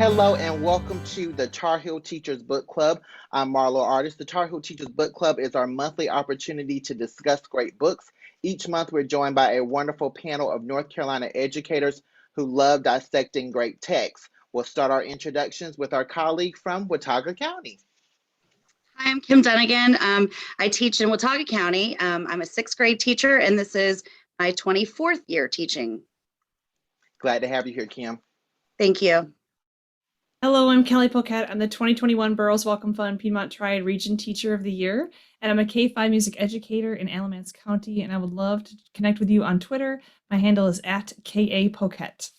Hello and welcome to the Tar Heel Teachers Book Club. I'm Marlo Artist. The Tar Heel Teachers Book Club is our monthly opportunity to discuss great books. Each month we're joined by a wonderful panel of North Carolina educators who love dissecting great texts. We'll start our introductions with our colleague from Watauga County. Hi, I'm Kim Dunnigan. I teach in Watauga County. I'm a sixth grade teacher, and this is my 24th year teaching. Glad to have you here, Kim. Thank you. Hello, I'm Kelly Poquette. I'm the 2021 Burroughs Welcome Fund Piedmont Triad Region Teacher of the Year, and I'm a K-5 music educator in Alamance County, and I would love to connect with you on Twitter. My handle is @KA_Poquette.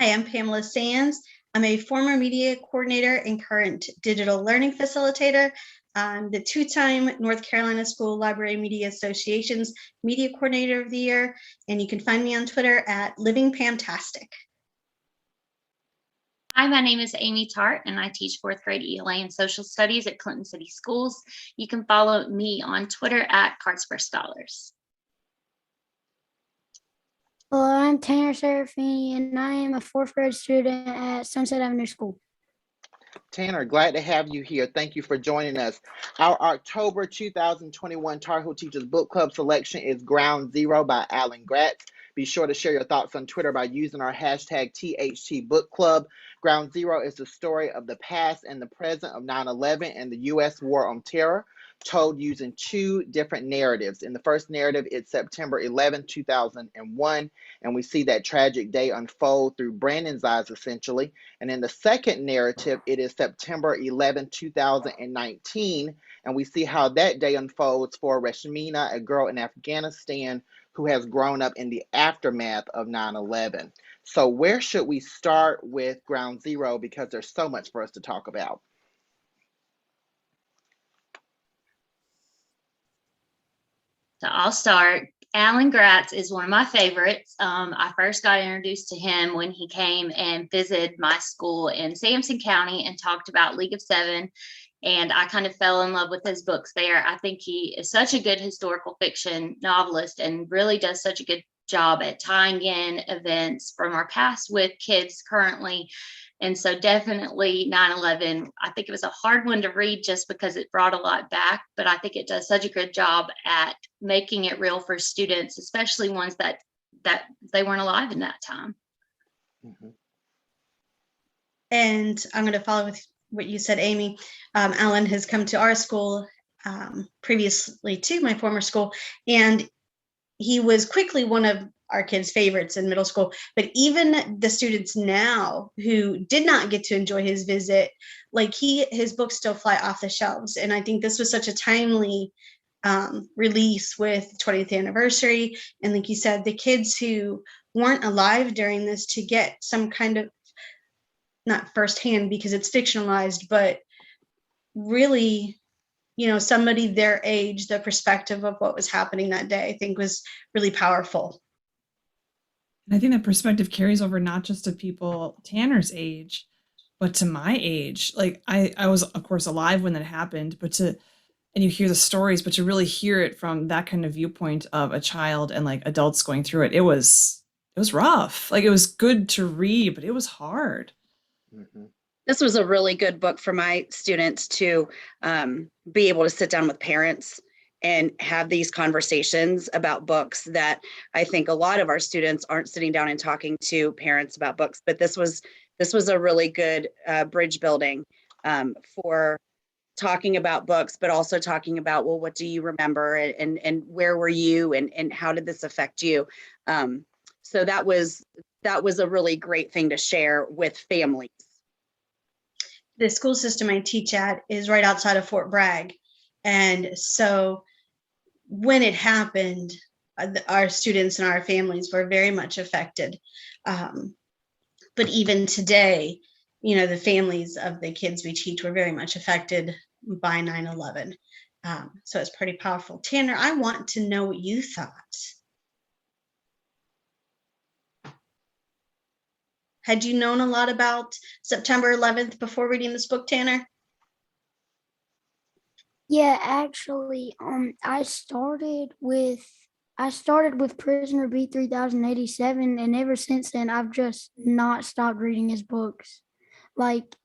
Hi, I'm Pamela Sands. I'm a former media coordinator and current digital learning facilitator. I'm the two-time North Carolina School Library Media Association's Media Coordinator of the Year, and you can find me on Twitter @LivingPamtastic. Hi, my name is Amy Tart, and I teach fourth grade ELA and social studies at Clinton City Schools. You can follow me on Twitter @CartsForScholars. Hello, I'm Tanner Serafini, and I am a fourth grade student at Sunset Avenue School. Tanner, glad to have you here. Thank you for joining us. Our October 2021 Tar Heel Teachers Book Club selection is Ground Zero by Alan Gratz. Be sure to share your thoughts on Twitter by using our hashtag THT Book Club. Ground Zero is the story of the past and the present of 9/11 and the U.S. War on Terror, told using two different narratives. In the first narrative, it's September 11, 2001, and we see that tragic day unfold through Brandon's eyes, essentially. And in the second narrative, it is September 11, 2019, and we see how that day unfolds for Rashmina, a girl in Afghanistan who has grown up in the aftermath of 9/11. So where should we start with Ground Zero? Because there's so much for us to talk about. So I'll start. Alan Gratz is one of my favorites. I first got introduced to him when he came and visited my school in Sampson County and talked about League of Seven. And I kind of fell in love with his books there. I think he is such a good historical fiction novelist and really does such a good job at tying in events from our past with kids currently. And so definitely 9/11, I think it was a hard one to read just because it brought a lot back, but I think it does such a good job at making it real for students, especially ones that they weren't alive in that time. Mm-hmm. And I'm going to follow with what you said, Amy. Alan has come to our school previously to my former school, and he was quickly one of our kids' favorites in middle school. But even the students now who did not get to enjoy his visit, like his books still fly off the shelves. And I think this was such a timely release with the 20th anniversary. And like you said, the kids who weren't alive during this to get some kind of, not firsthand because it's fictionalized, but really, somebody their age, the perspective of what was happening that day, I think was really powerful. And I think that perspective carries over not just to people Tanner's age, but to my age. Like I was, of course, alive when that happened, and you hear the stories, but to really hear it from that kind of viewpoint of a child and like adults going through it, it was rough. Like it was good to read, but it was hard. Mm-hmm. This was a really good book for my students to be able to sit down with parents and have these conversations about books that I think a lot of our students aren't sitting down and talking to parents about books. But this was a really good bridge building for talking about books, but also talking about, well, what do you remember, and where were you, and how did this affect you? So that was a really great thing to share with families. The school system I teach at is right outside of Fort Bragg. And so when it happened, our students and our families were very much affected. But even today, the families of the kids we teach were very much affected by 9/11. So it's pretty powerful. Tanner, I want to know what you thought. Had you known a lot about September 11th before reading this book, Tanner? Yeah, actually, I started with Prisoner B 3087, and ever since then, I've just not stopped reading his books. Like,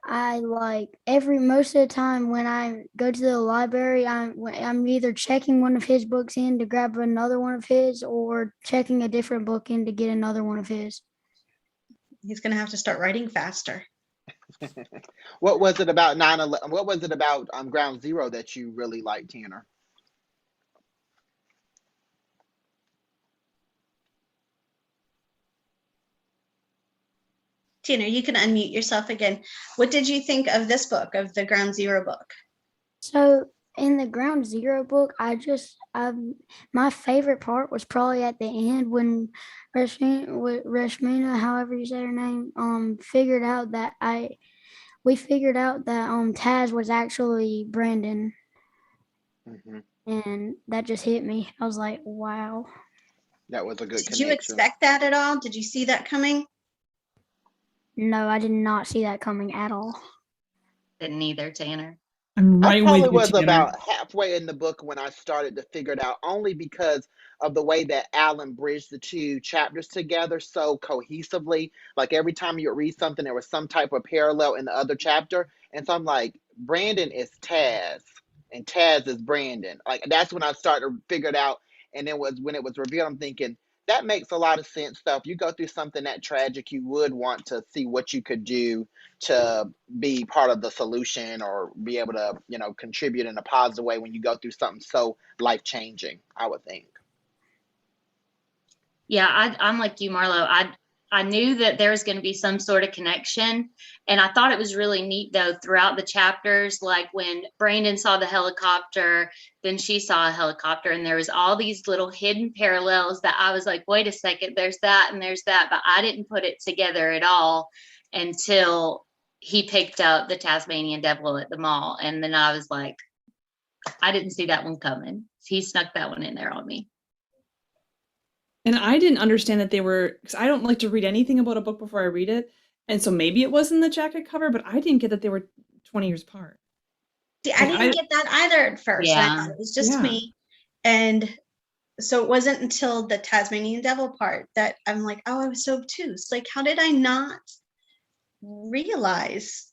most of the time when I go to the library, I'm either checking one of his books in to grab another one of his, or checking a different book in to get another one of his. He's going to have to start writing faster. What was it about 9/11? What was it about Ground Zero that you really liked, Tanner? Tanner, you can unmute yourself again. What did you think of this book, of the Ground Zero book? So in the Ground Zero book, my favorite part was probably at the end when Rashmina, however you say her name, figured out that Taz was actually Brandon. Mm-hmm. And that just hit me. I was like, wow. That was a good Did connection. you expect that at all? Did you see that coming? No, I did not see that coming at all. Didn't either, Tanner. I'm right I probably with you, was Tanner. about halfway in the book when I started to figure it out, only because of the way that Alan bridged the two chapters together so cohesively. Like every time you read something, there was some type of parallel in the other chapter. And so I'm like, Brandon is Taz and Taz is Brandon. Like that's when I started to figure it out. And then when it was revealed, I'm thinking, that makes a lot of sense. So if you go through something that tragic, you would want to see what you could do to be part of the solution or be able to, contribute in a positive way when you go through something so life-changing, I would think. Yeah, I'm like you, Marlo. I knew that there was going to be some sort of connection. And I thought it was really neat, though, throughout the chapters, like when Brandon saw the helicopter, then she saw a helicopter, and there was all these little hidden parallels that I was like, wait a second, there's that and there's that. But I didn't put it together at all until he picked up the Tasmanian devil at the mall. And then I was like, I didn't see that one coming. He snuck that one in there on me. And I didn't understand that they were, because I don't like to read anything about a book before I read it. And so maybe it was in the jacket cover, but I didn't get that they were 20 years apart. See, I didn't get that either at first. Yeah. I thought it was just me. And so it wasn't until the Tasmanian devil part that I'm like, oh, I was so obtuse. Like, how did I not realize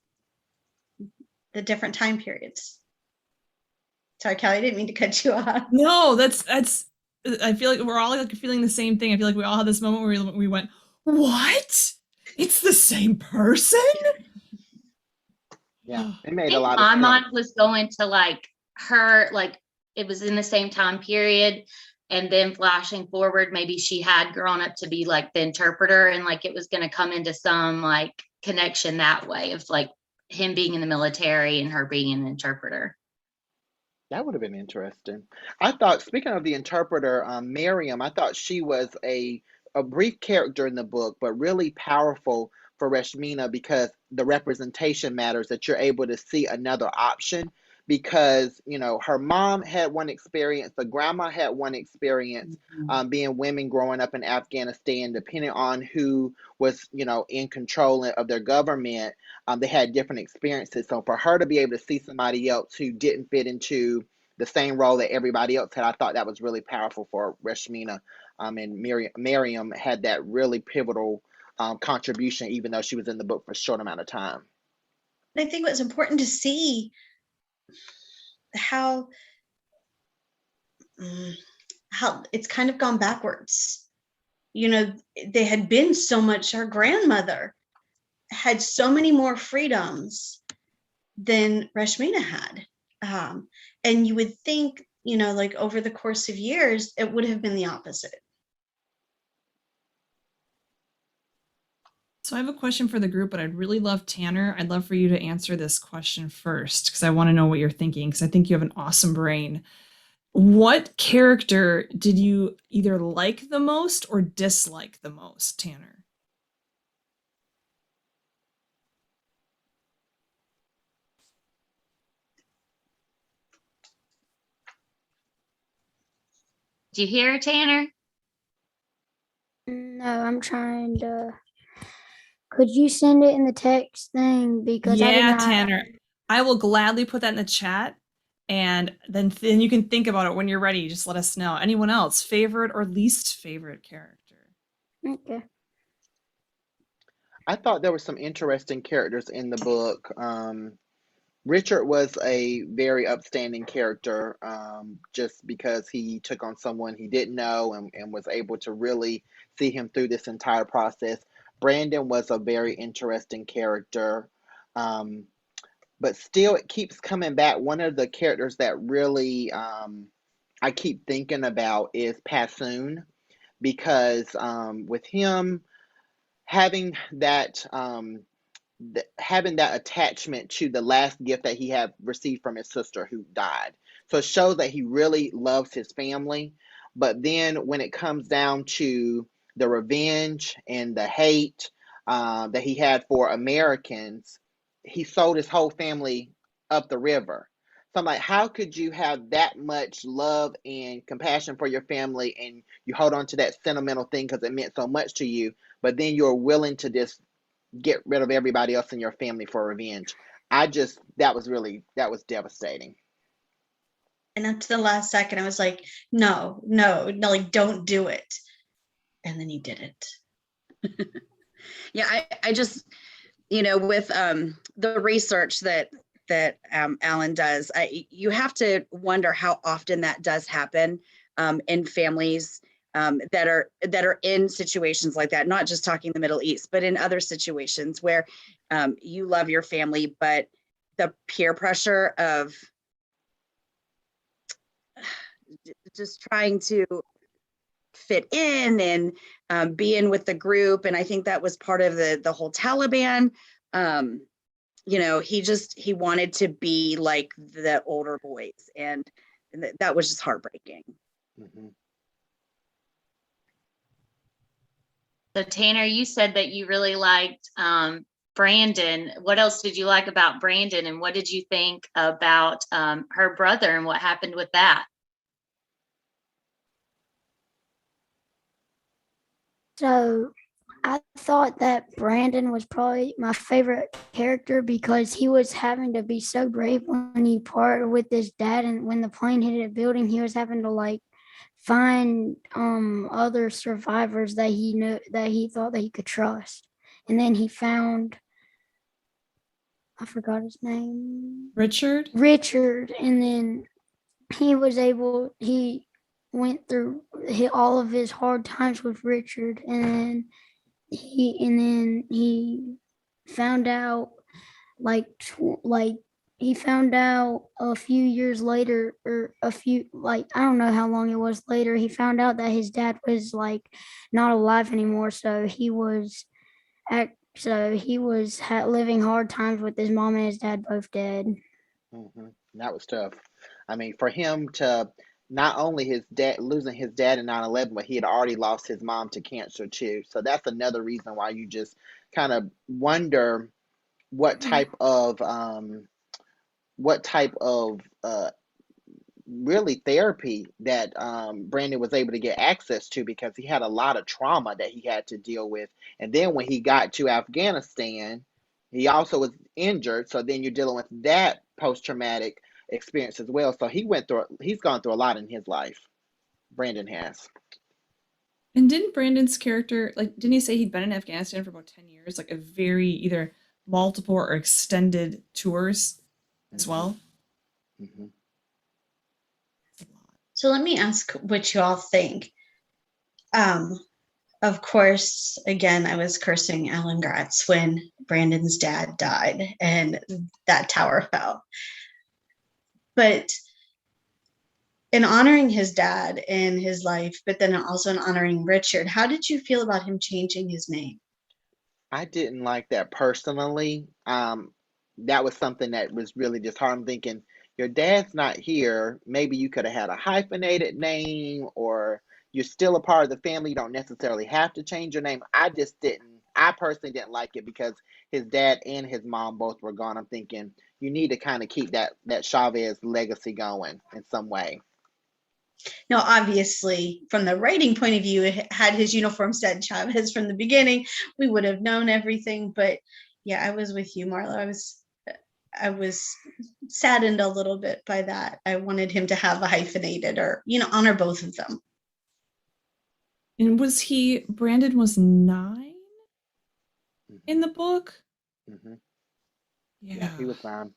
the different time periods? Sorry, Kelly, I didn't mean to cut you off. No, that's I feel like we're all like feeling the same thing. I feel like we all had this moment where we went, what? It's the same person? Yeah, it made I a lot of my sense. mind was going to like her, like it was in the same time period, and then flashing forward, maybe she had grown up to be like the interpreter, and like it was going to come into some like connection that way of like him being in the military and her being an interpreter. That would have been interesting. I thought, speaking of the interpreter, Miriam, I thought she was a brief character in the book, but really powerful for Rashmina because the representation matters, that you're able to see another option because, her mom had one experience, the grandma had one experience, being women growing up in Afghanistan, depending on who was, in control of their government. They had different experiences. So for her to be able to see somebody else who didn't fit into the same role that everybody else had, I thought that was really powerful for Rashmina. And Miriam had that really pivotal contribution, even though she was in the book for a short amount of time. I think it was important to see how it's kind of gone backwards. They had been so much, her grandmother had so many more freedoms than Rashmina had. And you would think, you know, like over the course of years, it would have been the opposite. So I have a question for the group, but I'd really love, Tanner, I'd love for you to answer this question first because I want to know what you're thinking because I think you have an awesome brain. What character did you either like the most or dislike the most, Tanner? Did you hear it, Tanner? No, I'm trying to. Could you send it in the text thing because I did Yeah, not. Tanner, I will gladly put that in the chat. And then you can think about it when you're ready. Just let us know. Anyone else, favorite or least favorite character? Okay. I thought there were some interesting characters in the book. Richard was a very upstanding character, just because he took on someone he didn't know and was able to really see him through this entire process. Brandon was a very interesting character, um, but still, it keeps coming back. One of the characters that really I keep thinking about is Passoon, because with him having that having that attachment to the last gift that he had received from his sister who died. So it shows that he really loves his family. But then when it comes down to the revenge and the hate that he had for Americans, he sold his whole family up the river. So I'm like, how could you have that much love and compassion for your family and you hold on to that sentimental thing because it meant so much to you, but then you're willing to just get rid of everybody else in your family for revenge? That was devastating. And up to the last second, I was like, no, like, don't do it. And then he did it. Yeah, I just, with the research that Alan does, you have to wonder how often that does happen in families that are in situations like that. Not just talking the Middle East, but in other situations where you love your family, but the peer pressure of just trying to fit in and be in with the group. And I think that was part of the whole Taliban. He wanted to be like the older boys, and that was just heartbreaking. Mm-hmm. So Tanner, you said that you really liked Brandon. What else did you like about Brandon, and what did you think about her brother and what happened with that? So I thought that Brandon was probably my favorite character because he was having to be so brave when he parted with his dad, and when the plane hit a building, he was having to like find other survivors that he knew, that he thought that he could trust. And then he found, I forgot his name. Richard? Richard. And then he went through all of his hard times with Richard, and then he found out he found out a few years later, or I don't know how long it was later, he found out that his dad was like not alive anymore. So he was living hard times with his mom and his dad both dead. Mm-hmm. That was tough. I mean, for him to not only his dad losing his dad in 9/11, but he had already lost his mom to cancer too. So that's another reason why you just kind of wonder what type of really therapy that Brandon was able to get access to, because he had a lot of trauma that he had to deal with. And then when he got to Afghanistan, he also was injured. So then you're dealing with that post-traumatic experience as well. So he's gone through a lot in his life. Brandon has. And didn't Brandon's character, didn't he say he'd been in Afghanistan for about 10 years, like a very either multiple or extended tours as well? Mm-hmm. So let me ask what you all think. of course, again, I was cursing Alan Gratz when Brandon's dad died and that tower fell. But in honoring his dad and his life, but then also in honoring Richard, how did you feel about him changing his name? I didn't like that personally. That was something that was really just hard. I'm thinking, your dad's not here. Maybe you could have had a hyphenated name, or you're still a part of the family. You don't necessarily have to change your name. I just didn't. I personally didn't like it because his dad and his mom both were gone. I'm thinking you need to kind of keep that Chavez legacy going in some way. Now, obviously, from the writing point of view, had his uniform said Chavez from the beginning, we would have known everything. But yeah, I was with you, Marlo. I was saddened a little bit by that. I wanted him to have a hyphenated or, honor both of them. And Brandon was 9 in the book? Mm-hmm. Yeah. He was fine.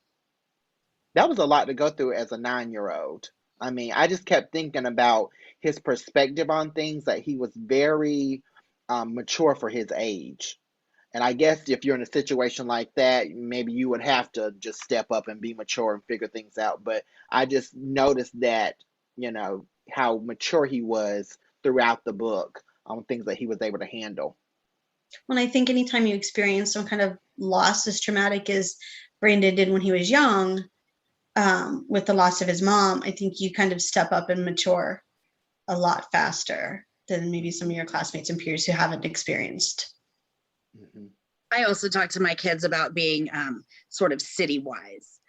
That was a lot to go through as a 9-year-old. I mean, I just kept thinking about his perspective on things, that he was very mature for his age. And I guess if you're in a situation like that, maybe you would have to just step up and be mature and figure things out. But I just noticed that, how mature he was throughout the book on things that he was able to handle. Well, I think anytime you experience some kind of loss as traumatic as Brandon did when he was young, with the loss of his mom, I think you kind of step up and mature a lot faster than maybe some of your classmates and peers who haven't experienced. Mm-hmm. I also talk to my kids about being sort of city wise.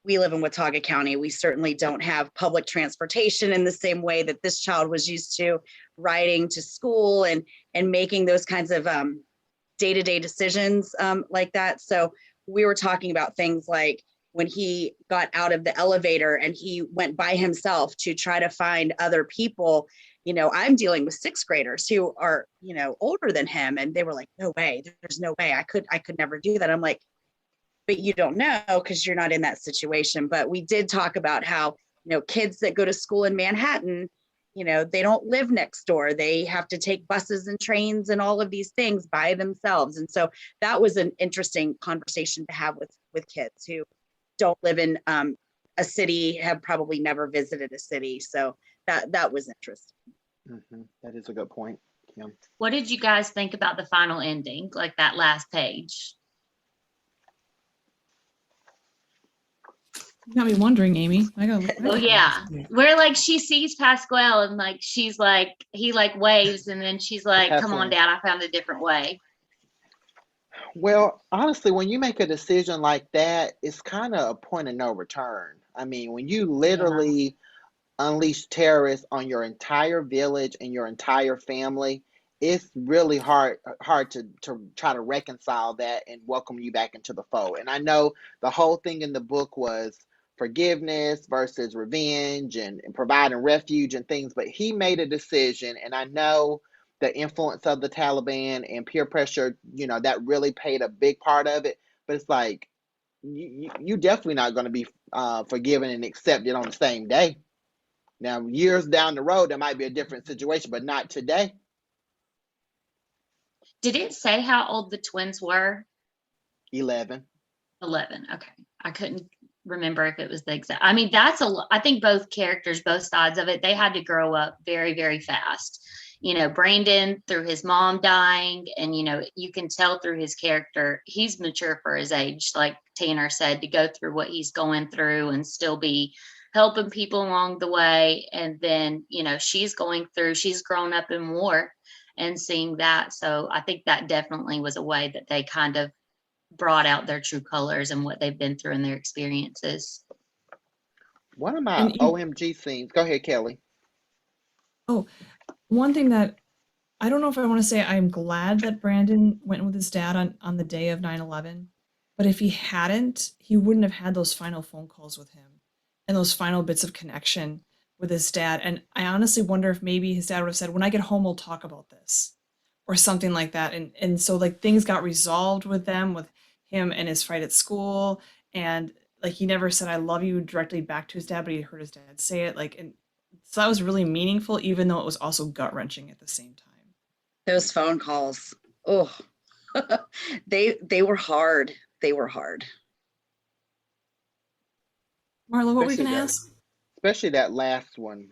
We live in Watauga County. We certainly don't have public transportation in the same way that this child was used to, riding to school and making those kinds of day-to-day decisions like that. So we were talking about things like when he got out of the elevator and he went by himself to try to find other people. I'm dealing with 6th graders who are, older than him. And they were like, no way, there's no way I could never do that. I'm like, but you don't know because you're not in that situation. But we did talk about how, kids that go to school in Manhattan, they don't live next door. They have to take buses and trains and all of these things by themselves. And so that was an interesting conversation to have with kids who don't live in a city, have probably never visited a city. So that was interesting. Mm-hmm. That is a good point, Kim. What did you guys think about the final ending, like that last page? You got me wondering, Amy. Oh yeah, where like she sees Pasquale and like she's like he like waves and then she's like, "Come on, Dad, I found a different way." Well, honestly, when you make a decision like that, it's kind of a point of no return. I mean, when you literally unleash terrorists on your entire village and your entire family, it's really hard to try to reconcile that and welcome you back into the fold. And I know the whole thing in the book was forgiveness versus revenge and providing refuge and things, but he made a decision, and I know the influence of the Taliban and peer pressure, that really played a big part of it. But it's like you definitely not going to be forgiven and accepted on the same day. Now, years down the road, there might be a different situation, but not today. Did it say how old the twins were? 11. 11. Okay. I couldn't remember if it was the exact. I mean, I think both characters, both sides of it, they had to grow up very, very fast. Brandon through his mom dying, and, you can tell through his character, he's mature for his age, like Tanner said, to go through what he's going through and still be helping people along the way. And then, she's grown up in war and seeing that. So I think that definitely was a way that they kind of brought out their true colors and what they've been through in their experiences. One of my OMG scenes, go ahead, Kelly. Oh, one thing that I don't know if I want to say I'm glad that Brandon went with his dad on the day of 9/11, but if he hadn't, he wouldn't have had those final phone calls with him and those final bits of connection with his dad. And I honestly wonder if maybe his dad would have said, when I get home, we'll talk about this or something like that. And so like things got resolved with him and his fight at school. And like, he never said, I love you directly back to his dad, but he heard his dad say it. Like, and So that was really meaningful, even though it was also gut wrenching at the same time. Those phone calls, oh, they were hard. They were hard. Marla, what were you Especially going to that, ask? especially that last one.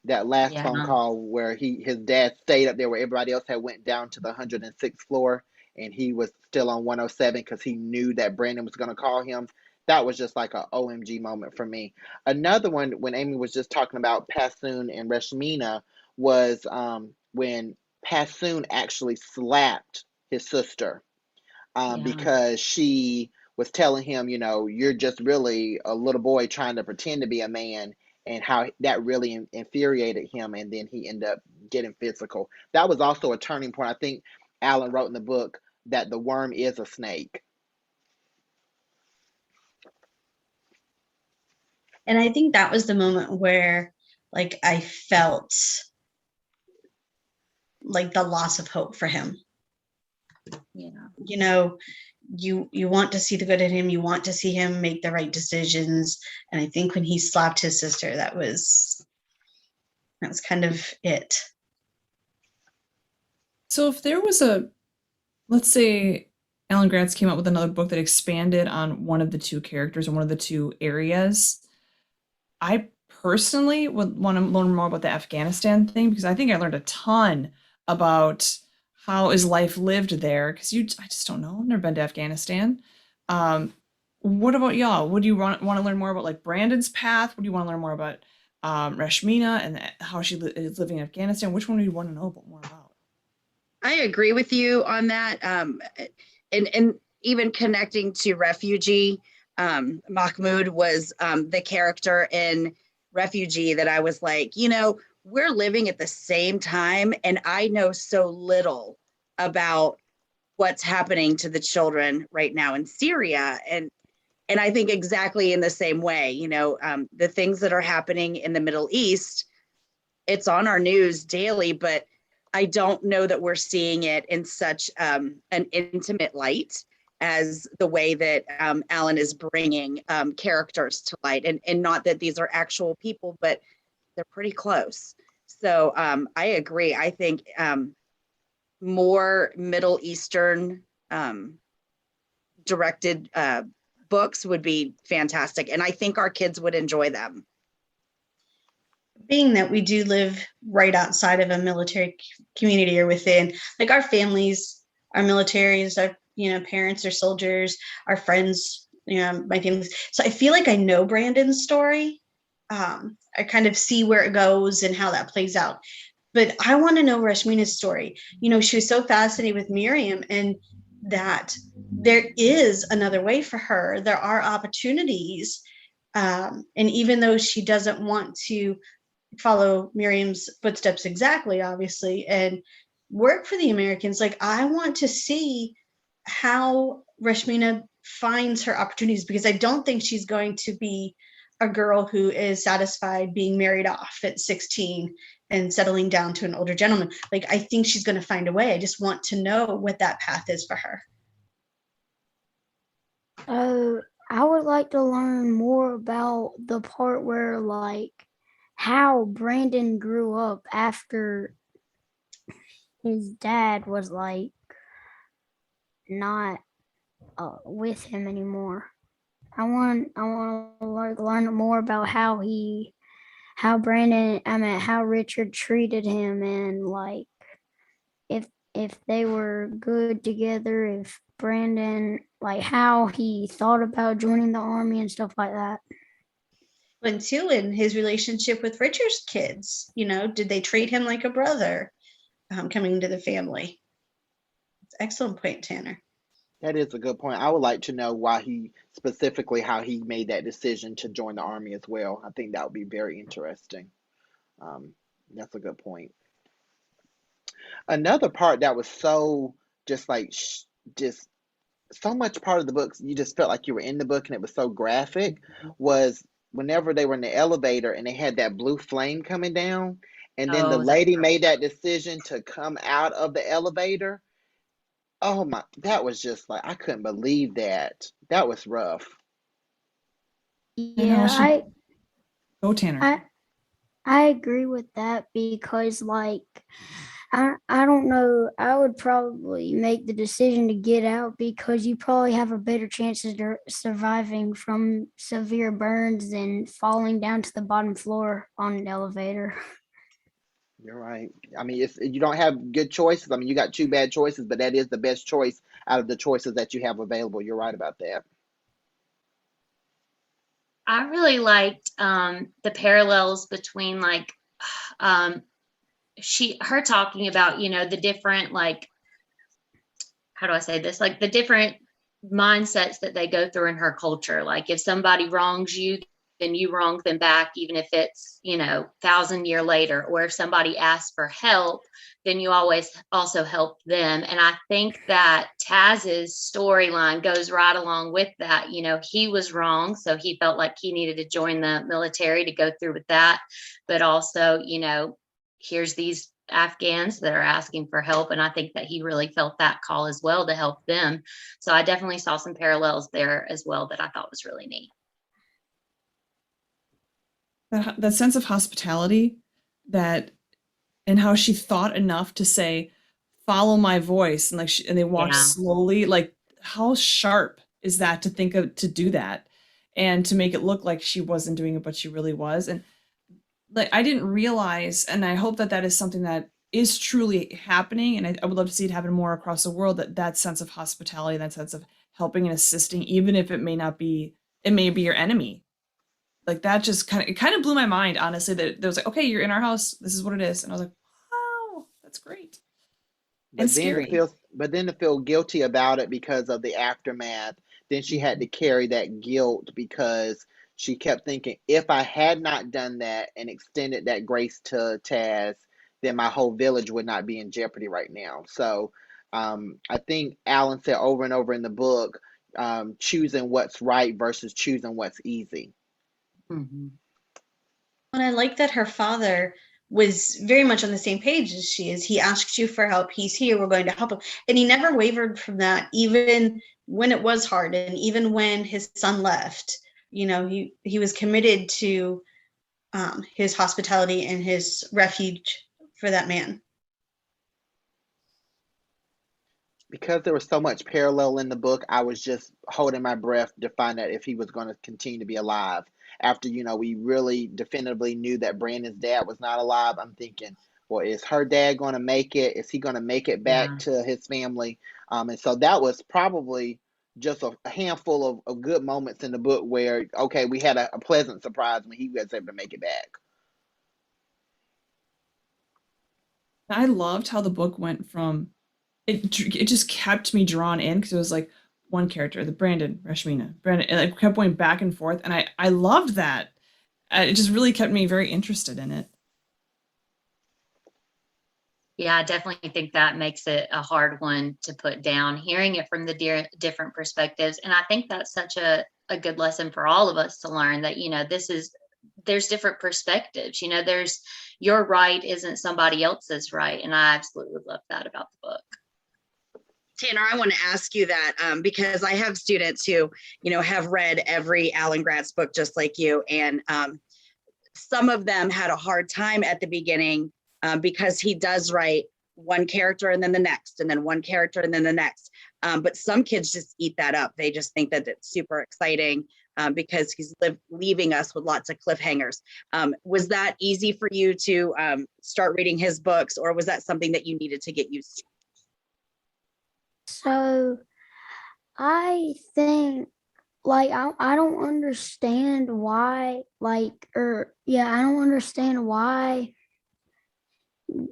That last Yeah. phone call where his dad stayed up there where everybody else had went down to the 106th floor, and he was still on 107 because he knew that Brandon was going to call him. That was just like a OMG moment for me. Another one, when Amy was just talking about Passoon and Reshmina, was when Passoon actually slapped his sister, Yeah. because she was telling him, you're just really a little boy trying to pretend to be a man, and how that really infuriated him. And then he ended up getting physical. That was also a turning point. I think Alan wrote in the book that the worm is a snake. And I think that was the moment where like I felt like the loss of hope for him. Yeah. You know, you want to see the good in him, you want to see him make the right decisions. And I think when he slapped his sister, that was kind of it. So if there was let's say Alan Gratz came out with another book that expanded on one of the two characters or one of the two areas, I personally would want to learn more about the Afghanistan thing, because I think I learned a ton about how is life lived there, because I just don't know. I've never been to Afghanistan. What about y'all? Would you want to learn more about like Brandon's path? Would you want to learn more about Rashmina and how she is living in Afghanistan? Which one do you want to know more about? I agree with you on that. And even connecting to Refugee, Mahmoud was the character in Refugee that I was like, we're living at the same time, and I know so little about what's happening to the children right now in Syria. And I think exactly in the same way, the things that are happening in the Middle East, it's on our news daily, but I don't know that we're seeing it in such an intimate light as the way that Alan is bringing characters to light. And not that these are actual people, but they're pretty close. So I agree. I think more Middle Eastern directed books would be fantastic. And I think our kids would enjoy them. Being that we do live right outside of a military community or within, like our families, our militaries, our parents are soldiers, our friends, my family. So I feel like I know Brandon's story. I kind of see where it goes and how that plays out. But I want to know Rashmina's story. She was so fascinated with Miriam, and that there is another way for her. There are opportunities. And even though she doesn't want to follow Miriam's footsteps exactly, obviously, and work for the Americans, like I want to see how Rashmina finds her opportunities, because I don't think she's going to be a girl who is satisfied being married off at 16 and settling down to an older gentleman. Like I think she's going to find a way. I just want to know what that path is for her. I would like to learn more about the part where like how Brandon grew up after his dad was like not with him anymore. I want to like learn more about how how Richard treated him, and like if they were good together, if Brandon, like how he thought about joining the army and stuff like that. And too, in his relationship with Richard's kids, did they treat him like a brother coming into the family? It's an excellent point, Tanner. That is a good point. I would like to know how he made that decision to join the army as well. I think that would be very interesting. Um, that's a good point. Another part that was so just like just so much part of the book, you just felt like you were in the book, and it was so graphic, was whenever they were in the elevator and they had that blue flame coming down, and then the Oh, that lady made that decision to come out of the elevator. Oh my, that was just like, I couldn't believe that. That was rough. I know Yeah, she go Tanner. I agree with that because like I don't know, I would probably make the decision to get out because you probably have a better chance of surviving from severe burns than falling down to the bottom floor on an elevator. You're right. I mean, if you don't have good choices, I mean, you got two bad choices, but that is the best choice out of the choices that you have available. You're right about that. I really liked the parallels between like um, her talking about, you know, the different, like, how do I say this? Like the different mindsets that they go through in her culture. Like if somebody wrongs you, then you wrong them back, even if it's, you know, 1,000 year later. Or if somebody asks for help, then you always also help them. And I think that Taz's storyline goes right along with that. You know, he was wrong, so he felt like he needed to join the military to go through with that. But also, you know, here's these Afghans that are asking for help. And I think that he really felt that call as well to help them. So I definitely saw some parallels there as well that I thought was really neat. That sense of hospitality, that and how she thought enough to say, "Follow my voice," and like and they walked Yeah. slowly. Like how sharp is that to think of to do that, and to make it look like she wasn't doing it, but she really was. And like I didn't realize, and I hope that that is something that is truly happening, and I would love to see it happen more across the world. That that sense of hospitality, that sense of helping and assisting, even if it may not be, it may be your enemy. Like that just kind of blew my mind, honestly. That there was like, okay, you're in our house, this is what it is, and I was like, wow, that's great and scary. But then to feel guilty about it because of the aftermath, then she had to carry that guilt because she kept thinking, if I had not done that and extended that grace to Taz, then my whole village would not be in jeopardy right now. So I think Alan said over and over in the book, choosing what's right versus choosing what's easy. Mhm. And I like that her father was very much on the same page as she is. He asked you for help. He's here. We're going to help him. And he never wavered from that, even when it was hard and even when his son left. You know, he was committed to his hospitality and his refuge for that man. Because there was so much parallel in the book, I was just holding my breath to find out if he was going to continue to be alive. After, we really definitively knew that Brandon's dad was not alive, I'm thinking, well, is her dad going to make it? Is he going to make it back Yeah. to his family? And so that was probably just a handful of good moments in the book where, okay, we had a pleasant surprise when he was able to make it back. I loved how the book went from it just kept me drawn in because it was like one character, the Brandon, Rashmina, Brandon, and it kept going back and forth, and I loved that. It just really kept me very interested in it. Yeah, I definitely think that makes it a hard one to put down, hearing it from the different perspectives. And I think that's such a good lesson for all of us to learn that, you know, there's different perspectives. You know, there's your right isn't somebody else's right. And I absolutely love that about the book. Tanner, I want to ask you that because I have students who, have read every Alan Gratz book just like you. And some of them had a hard time at the beginning because he does write one character and then the next, and then one character and then the next. But some kids just eat that up. They just think that it's super exciting because he's leaving us with lots of cliffhangers. Was that easy for you to start reading his books, or was that something that you needed to get used to? So I think like I don't understand why I don't understand why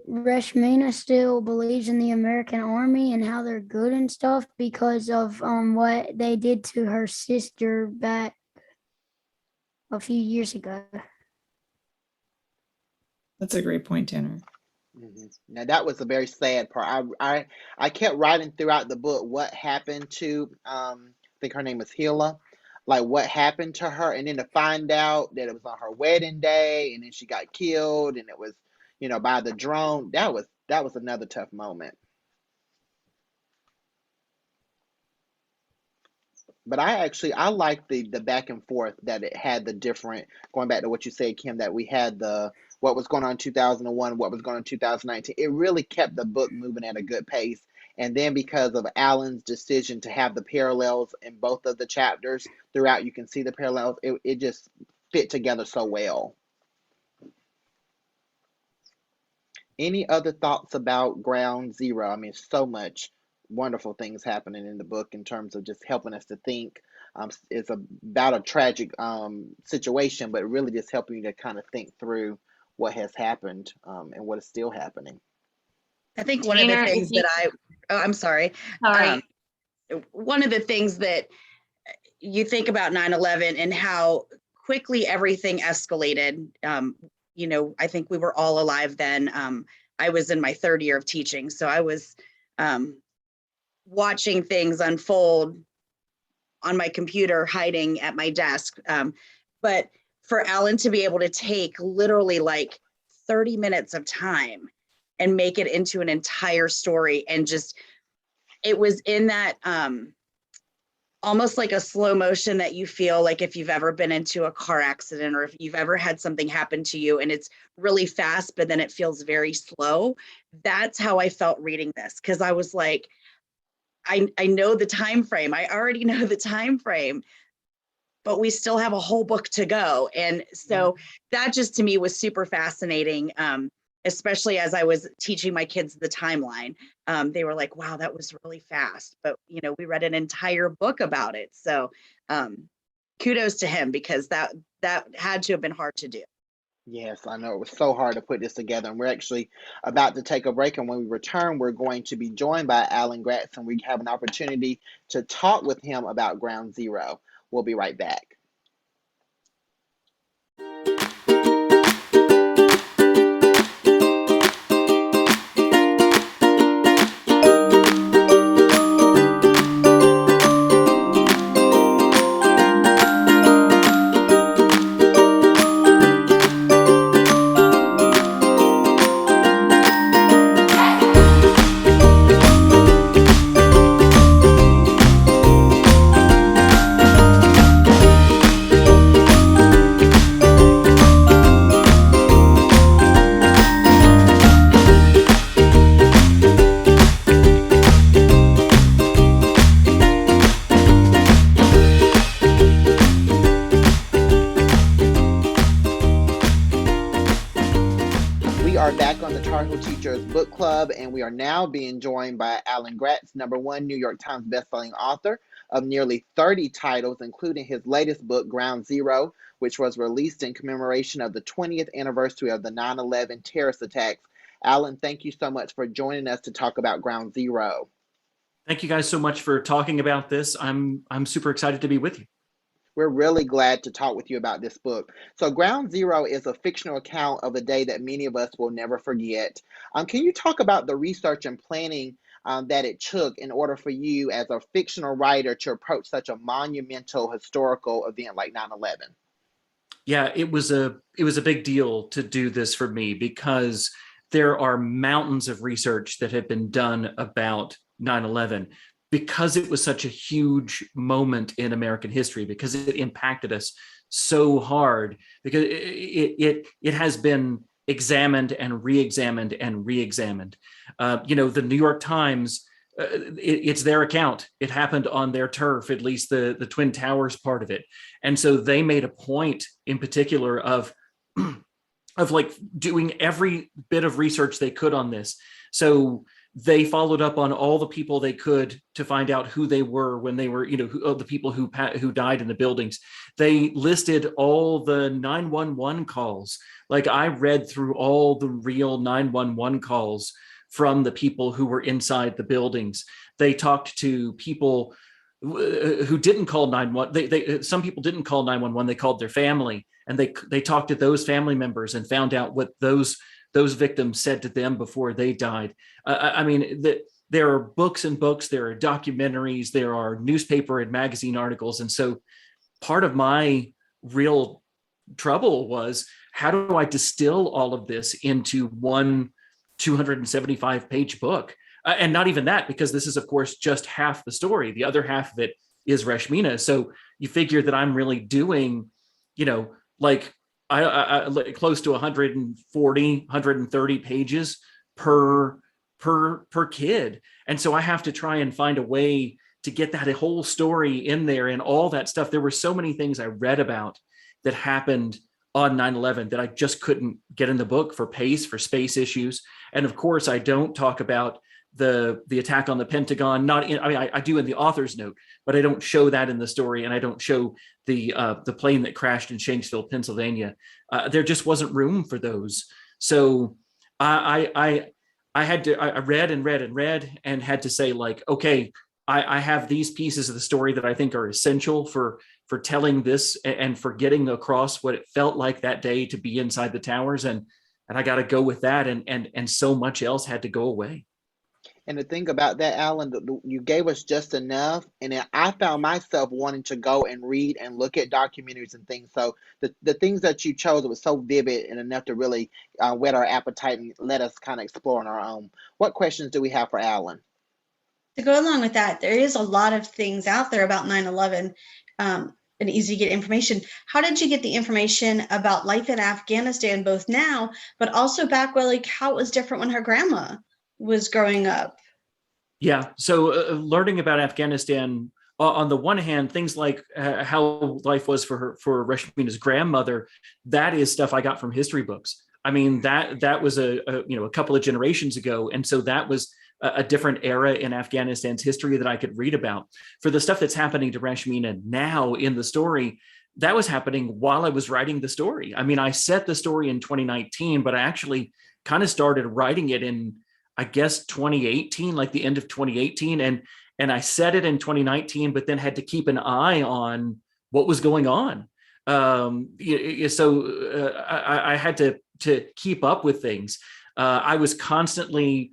Rashmina still believes in the American army and how they're good and stuff because of what they did to her sister back a few years ago. That's a great point, Tanner. Now that was a very sad part. I kept writing throughout the book what happened to I think her name was Hila, like what happened to her, and then to find out that it was on her wedding day, and then she got killed, and it was by the drone. That was another tough moment. But I like the back and forth that it had, the different, going back to what you said, Kim, that we had the what was going on in 2001, what was going on in 2019. It really kept the book moving at a good pace. And then because of Alan's decision to have the parallels in both of the chapters throughout, you can see the parallels. It just fit together so well. Any other thoughts about Ground Zero? I mean, so much wonderful things happening in the book in terms of just helping us to think. It's about a tragic situation, but really just helping you to kind of think through what has happened and what is still happening. I think one of the things that I'm sorry. Sorry. One of the things that you think about 9/11 and how quickly everything escalated. I think we were all alive then. I was in my third year of teaching, so I was watching things unfold on my computer, hiding at my desk. But for Alan to be able to take literally like 30 minutes of time and make it into an entire story, and just, it was in that almost like a slow motion that you feel like if you've ever been into a car accident or if you've ever had something happen to you and it's really fast, but then it feels very slow. That's how I felt reading this, because I was like, I know the time frame. I already know the time frame, but we still have a whole book to go. And so that just to me was super fascinating, especially as I was teaching my kids the timeline. They were like, wow, that was really fast. But, we read an entire book about it. So kudos to him, because that had to have been hard to do. Yes, I know it was so hard to put this together, and we're actually about to take a break, and when we return, we're going to be joined by Alan Gratz, and we have an opportunity to talk with him about Ground Zero. We'll be right back. Book Club, and we are now being joined by Alan Gratz, #1 New York Times bestselling author of nearly 30 titles, including his latest book, Ground Zero, which was released in commemoration of the 20th anniversary of the 9/11 terrorist attacks. Alan, thank you so much for joining us to talk about Ground Zero. Thank you guys so much for talking about this. I'm super excited to be with you. We're really glad to talk with you about this book. So Ground Zero is a fictional account of a day that many of us will never forget. Can you talk about the research and planning that it took in order for you as a fictional writer to approach such a monumental historical event like 9/11? Yeah, it was a big deal to do this for me, because there are mountains of research that have been done about 9/11. Because it was such a huge moment in American history, because it impacted us so hard, because it has been examined and re-examined and re-examined. The New York Times, it's their account. It happened on their turf, at least the Twin Towers part of it. And so they made a point in particular of like doing every bit of research they could on this. So they followed up on all the people they could to find out who they were when they were, the people who died in the buildings. They listed all the 911 calls. Like, I read through all the real 911 calls from the people who were inside the buildings. They talked to people who didn't call 911. Some people didn't call 911. They called their family, and they talked to those family members and found out what those victims said to them before they died. There are books and books, there are documentaries, there are newspaper and magazine articles. And so part of my real trouble was, how do I distill all of this into one 275-page book? And not even that, because this is, of course, just half the story. The other half of it is Rashmina. So you figure that I'm really doing, like like close to 140, 130 pages per kid. And so I have to try and find a way to get that whole story in there and all that stuff. There were so many things I read about that happened on 9/11 that I just couldn't get in the book for pace, for space issues. And of course, I don't talk about the attack on the Pentagon. Not in, I mean, I do in the author's note, but I don't show that in the story, and I don't show the plane that crashed in Shanksville, Pennsylvania. There just wasn't room for those. So I read and read and read and had to say, like, okay, I have these pieces of the story that I think are essential for telling this and for getting across what it felt like that day to be inside the towers, and I got to go with that, and so much else had to go away. And the thing about that, Alan, you gave us just enough, and then I found myself wanting to go and read and look at documentaries and things. So the things that you chose was so vivid and enough to really whet our appetite and let us kind of explore on our own. What questions do we have for Alan? To go along with that, there is a lot of things out there about 9/11 and easy to get information. How did you get the information about life in Afghanistan, both now, but also back where, like, how it was different when her grandma was growing up? Yeah. So learning about Afghanistan, on the one hand, things like how life was for Rashmina's grandmother, that is stuff I got from history books. I mean, that was a couple of generations ago. And so that was a different era in Afghanistan's history that I could read about. For the stuff that's happening to Rashmina now in the story, that was happening while I was writing the story. I mean, I set the story in 2019, but I actually kind of started writing it in, I guess, 2018, like the end of 2018. And I set it in 2019, but then had to keep an eye on what was going on. So I had to keep up with things. I was constantly,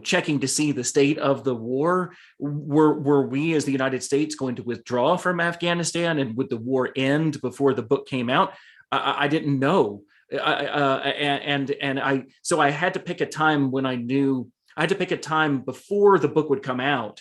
checking to see the state of the war. Were we as the United States going to withdraw from Afghanistan, and would the war end before the book came out? I didn't know. So I had to pick a time when I knew. I had to pick a time before the book would come out,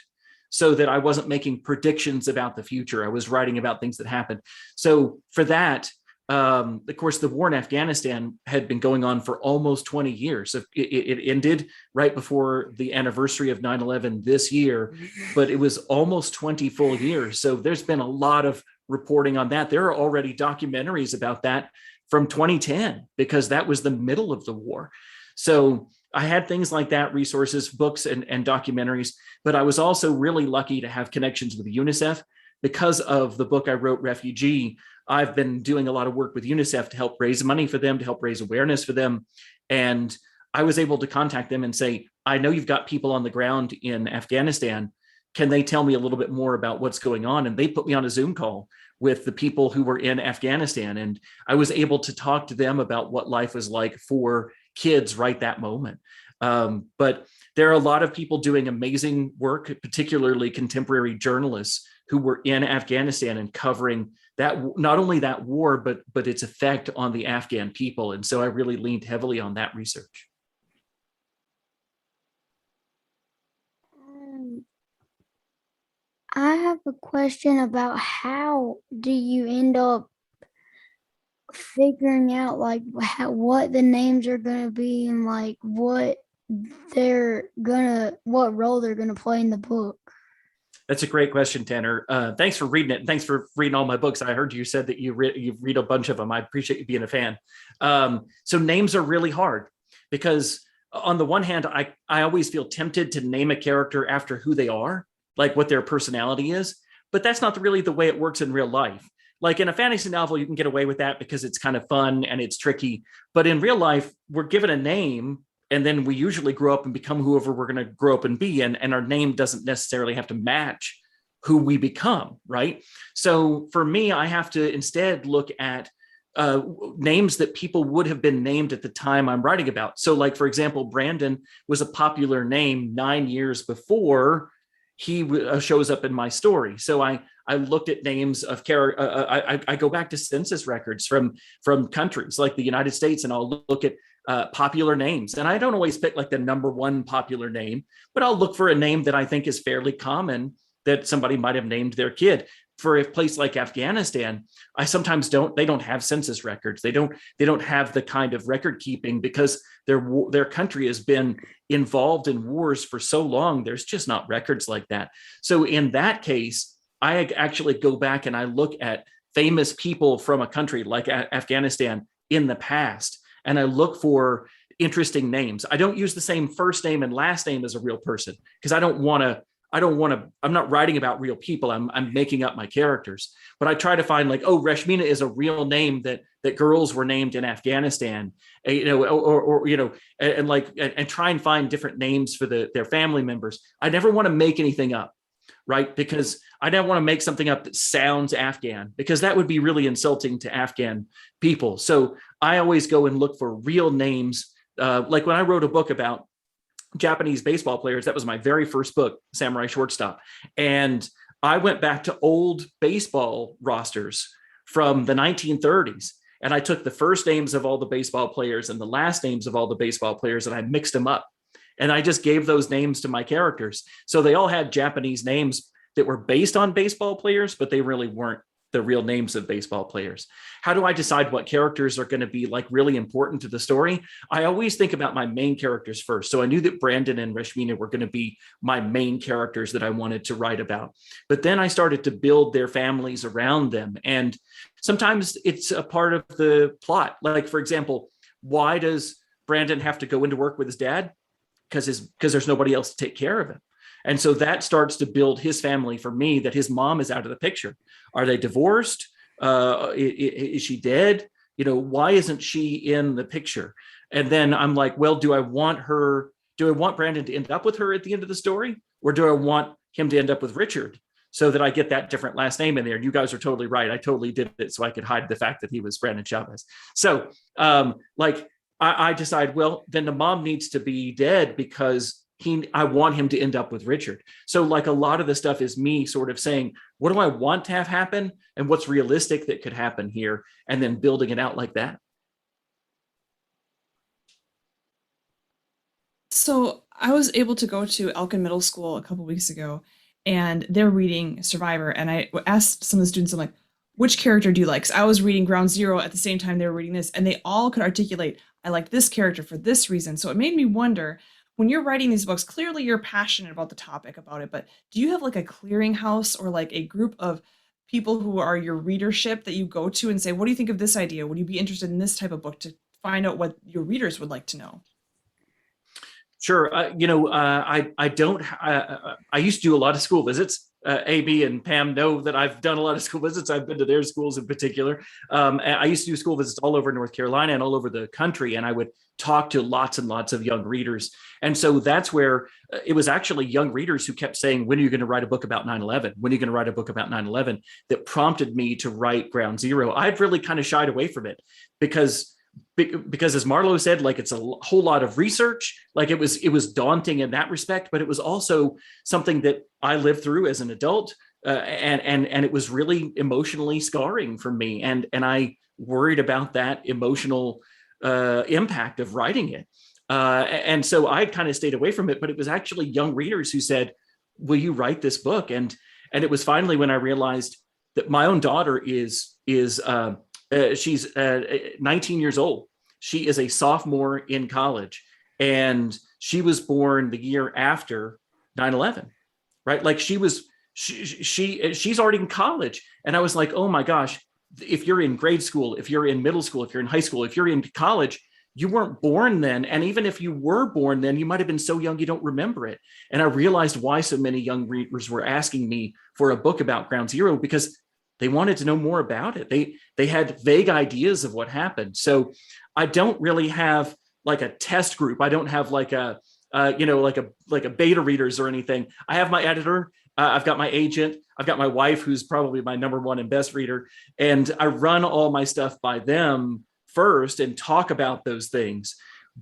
so that I wasn't making predictions about the future. I was writing about things that happened. So for that, of course, the war in Afghanistan had been going on for almost 20 years. It ended right before the anniversary of 9/11 this year, but it was almost 20 full years. So there's been a lot of reporting on that. There are already documentaries about that from 2010, because that was the middle of the war. So I had things like that, resources, books, and documentaries, but I was also really lucky to have connections with UNICEF. Because of the book I wrote, Refugee, I've been doing a lot of work with UNICEF to help raise money for them, to help raise awareness for them. And I was able to contact them and say, I know you've got people on the ground in Afghanistan. Can they tell me a little bit more about what's going on? And they put me on a Zoom call with the people who were in Afghanistan. And I was able to talk to them about what life was like for kids right that moment. But there are a lot of people doing amazing work, particularly contemporary journalists who were in Afghanistan and covering that, not only that war, but its effect on the Afghan people. And so I really leaned heavily on that research. I have a question about how do you end up figuring out what the names are gonna be and what role they're gonna play in the book? That's a great question, Tanner. Thanks for reading it. And thanks for reading all my books. I heard you said that you read a bunch of them. I appreciate you being a fan. So names are really hard, because on the one hand, I always feel tempted to name a character after who they are, like what their personality is, but that's not really the way it works in real life. Like in a fantasy novel, you can get away with that because it's kind of fun and it's tricky. But in real life, we're given a name, and then we usually grow up and become whoever we're going to grow up and be. And our name doesn't necessarily have to match who we become, right? So for me, I have to instead look at names that people would have been named at the time I'm writing about. So like, for example, Brandon was a popular name 9 years before he shows up in my story. So I looked at names of character. I go back to census records from countries like the United States, and I'll look at popular names. And I don't always pick like the number one popular name, but I'll look for a name that I think is fairly common that somebody might have named their kid. for a place like Afghanistan, I sometimes they don't have census records. They don't have the kind of record keeping because their country has been involved in wars for so long. There's just not records like that. So in that case, I actually go back and I look at famous people from a country like Afghanistan in the past, and I look for interesting names. I don't use the same first name and last name as a real person because I'm not writing about real people. I'm making up my characters, but I try to find like, oh, Rashmina is a real name that girls were named in Afghanistan, and try and find different names for their family members. I never want to make anything up, right? Because I don't want to make something up that sounds Afghan, because that would be really insulting to Afghan people. So I always go and look for real names. Like when I wrote a book about Japanese baseball players, that was my very first book, Samurai Shortstop. And I went back to old baseball rosters from the 1930s. And I took the first names of all the baseball players and the last names of all the baseball players, and I mixed them up. And I just gave those names to my characters. So they all had Japanese names that were based on baseball players, but they really weren't the real names of baseball players. How do I decide what characters are going to be like really important to the story? I always think about my main characters first. So I knew that Brandon and Rashmina were going to be my main characters that I wanted to write about. But then I started to build their families around them. And sometimes it's a part of the plot. Like, for example, why does Brandon have to go into work with his dad? Because there's nobody else to take care of him. And so that starts to build his family for me, that his mom is out of the picture. Are they divorced? Is she dead? Why isn't she in the picture? And then I'm like, well, do I want Brandon to end up with her at the end of the story? Or do I want him to end up with Richard so that I get that different last name in there? And you guys are totally right. I totally did it so I could hide the fact that he was Brandon Chavez. So I decide, well, then the mom needs to be dead because I want him to end up with Richard. So like a lot of the stuff is me sort of saying, what do I want to have happen and what's realistic that could happen here? And then building it out like that. So I was able to go to Elkin Middle School a couple weeks ago, and they're reading Survivor. And I asked some of the students, I'm like, which character do you like? 'Cause I was reading Ground Zero at the same time they were reading this, and they all could articulate, I like this character for this reason. So it made me wonder, when you're writing these books, clearly you're passionate about the topic about it, but do you have like a clearinghouse or like a group of people who are your readership that you go to and say, what do you think of this idea? Would you be interested in this type of book, to find out what your readers would like to know? Sure. I used to do a lot of school visits. AB and Pam know that I've done a lot of school visits. I've been to their schools in particular. I used to do school visits all over North Carolina and all over the country, and I would talk to lots and lots of young readers. And so that's where it was actually young readers who kept saying, when are you going to write a book about 9/11? When are you going to write a book about 9/11? That prompted me to write Ground Zero. I've really kind of shied away from it because as Marlo said, like, it's a whole lot of research. Like it was daunting in that respect, but it was also something that I lived through as an adult, and it was really emotionally scarring for me, and I worried about that emotional impact of writing it, and so I kind of stayed away from it. But it was actually young readers who said, "Will you write this book?" And it was finally when I realized that my own daughter she's 19 years old. She is a sophomore in college, and she was born the year after 9/11, right? Like she's already in college. And I was like, oh my gosh, if you're in grade school, if you're in middle school, if you're in high school, if you're in college, you weren't born then. And even if you were born then, you might've been so young, you don't remember it. And I realized why so many young readers were asking me for a book about Ground Zero, because they wanted to know more about it. They had vague ideas of what happened. So I don't really have like a test group. I don't have like a beta readers or anything. I have my editor. I've got my agent. I've got my wife, who's probably my number one and best reader. And I run all my stuff by them first and talk about those things.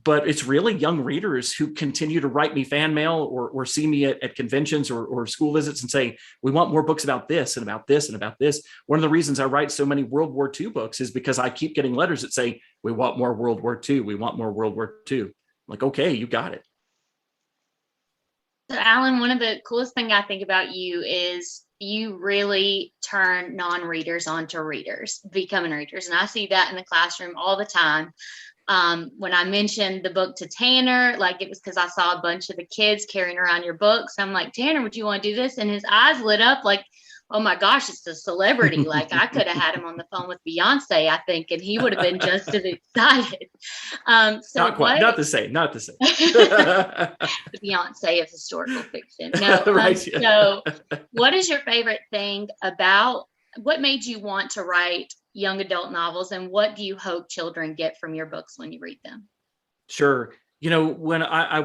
But it's really young readers who continue to write me fan mail or see me at conventions or school visits and say, we want more books about this and about this and about this. One of the reasons I write so many World War II books is because I keep getting letters that say, we want more World War II. We want more World War II. I'm like, okay, you got it. So, Alan, one of the coolest thing I think about you is you really turn non-readers onto readers, becoming readers. And I see that in the classroom all the time. When I mentioned the book to Tanner, like it was because I saw a bunch of the kids carrying around your books. I'm like, Tanner, would you want to do this? And his eyes lit up like, oh my gosh, it's a celebrity. Like I could have had him on the phone with Beyonce, I think, and he would have been just as excited. So Not quite, not the same. the Beyonce of historical fiction. No, Right, So what is your favorite thing about, what made you want to write young adult novels, and what do you hope children get from your books when you read them? Sure. When I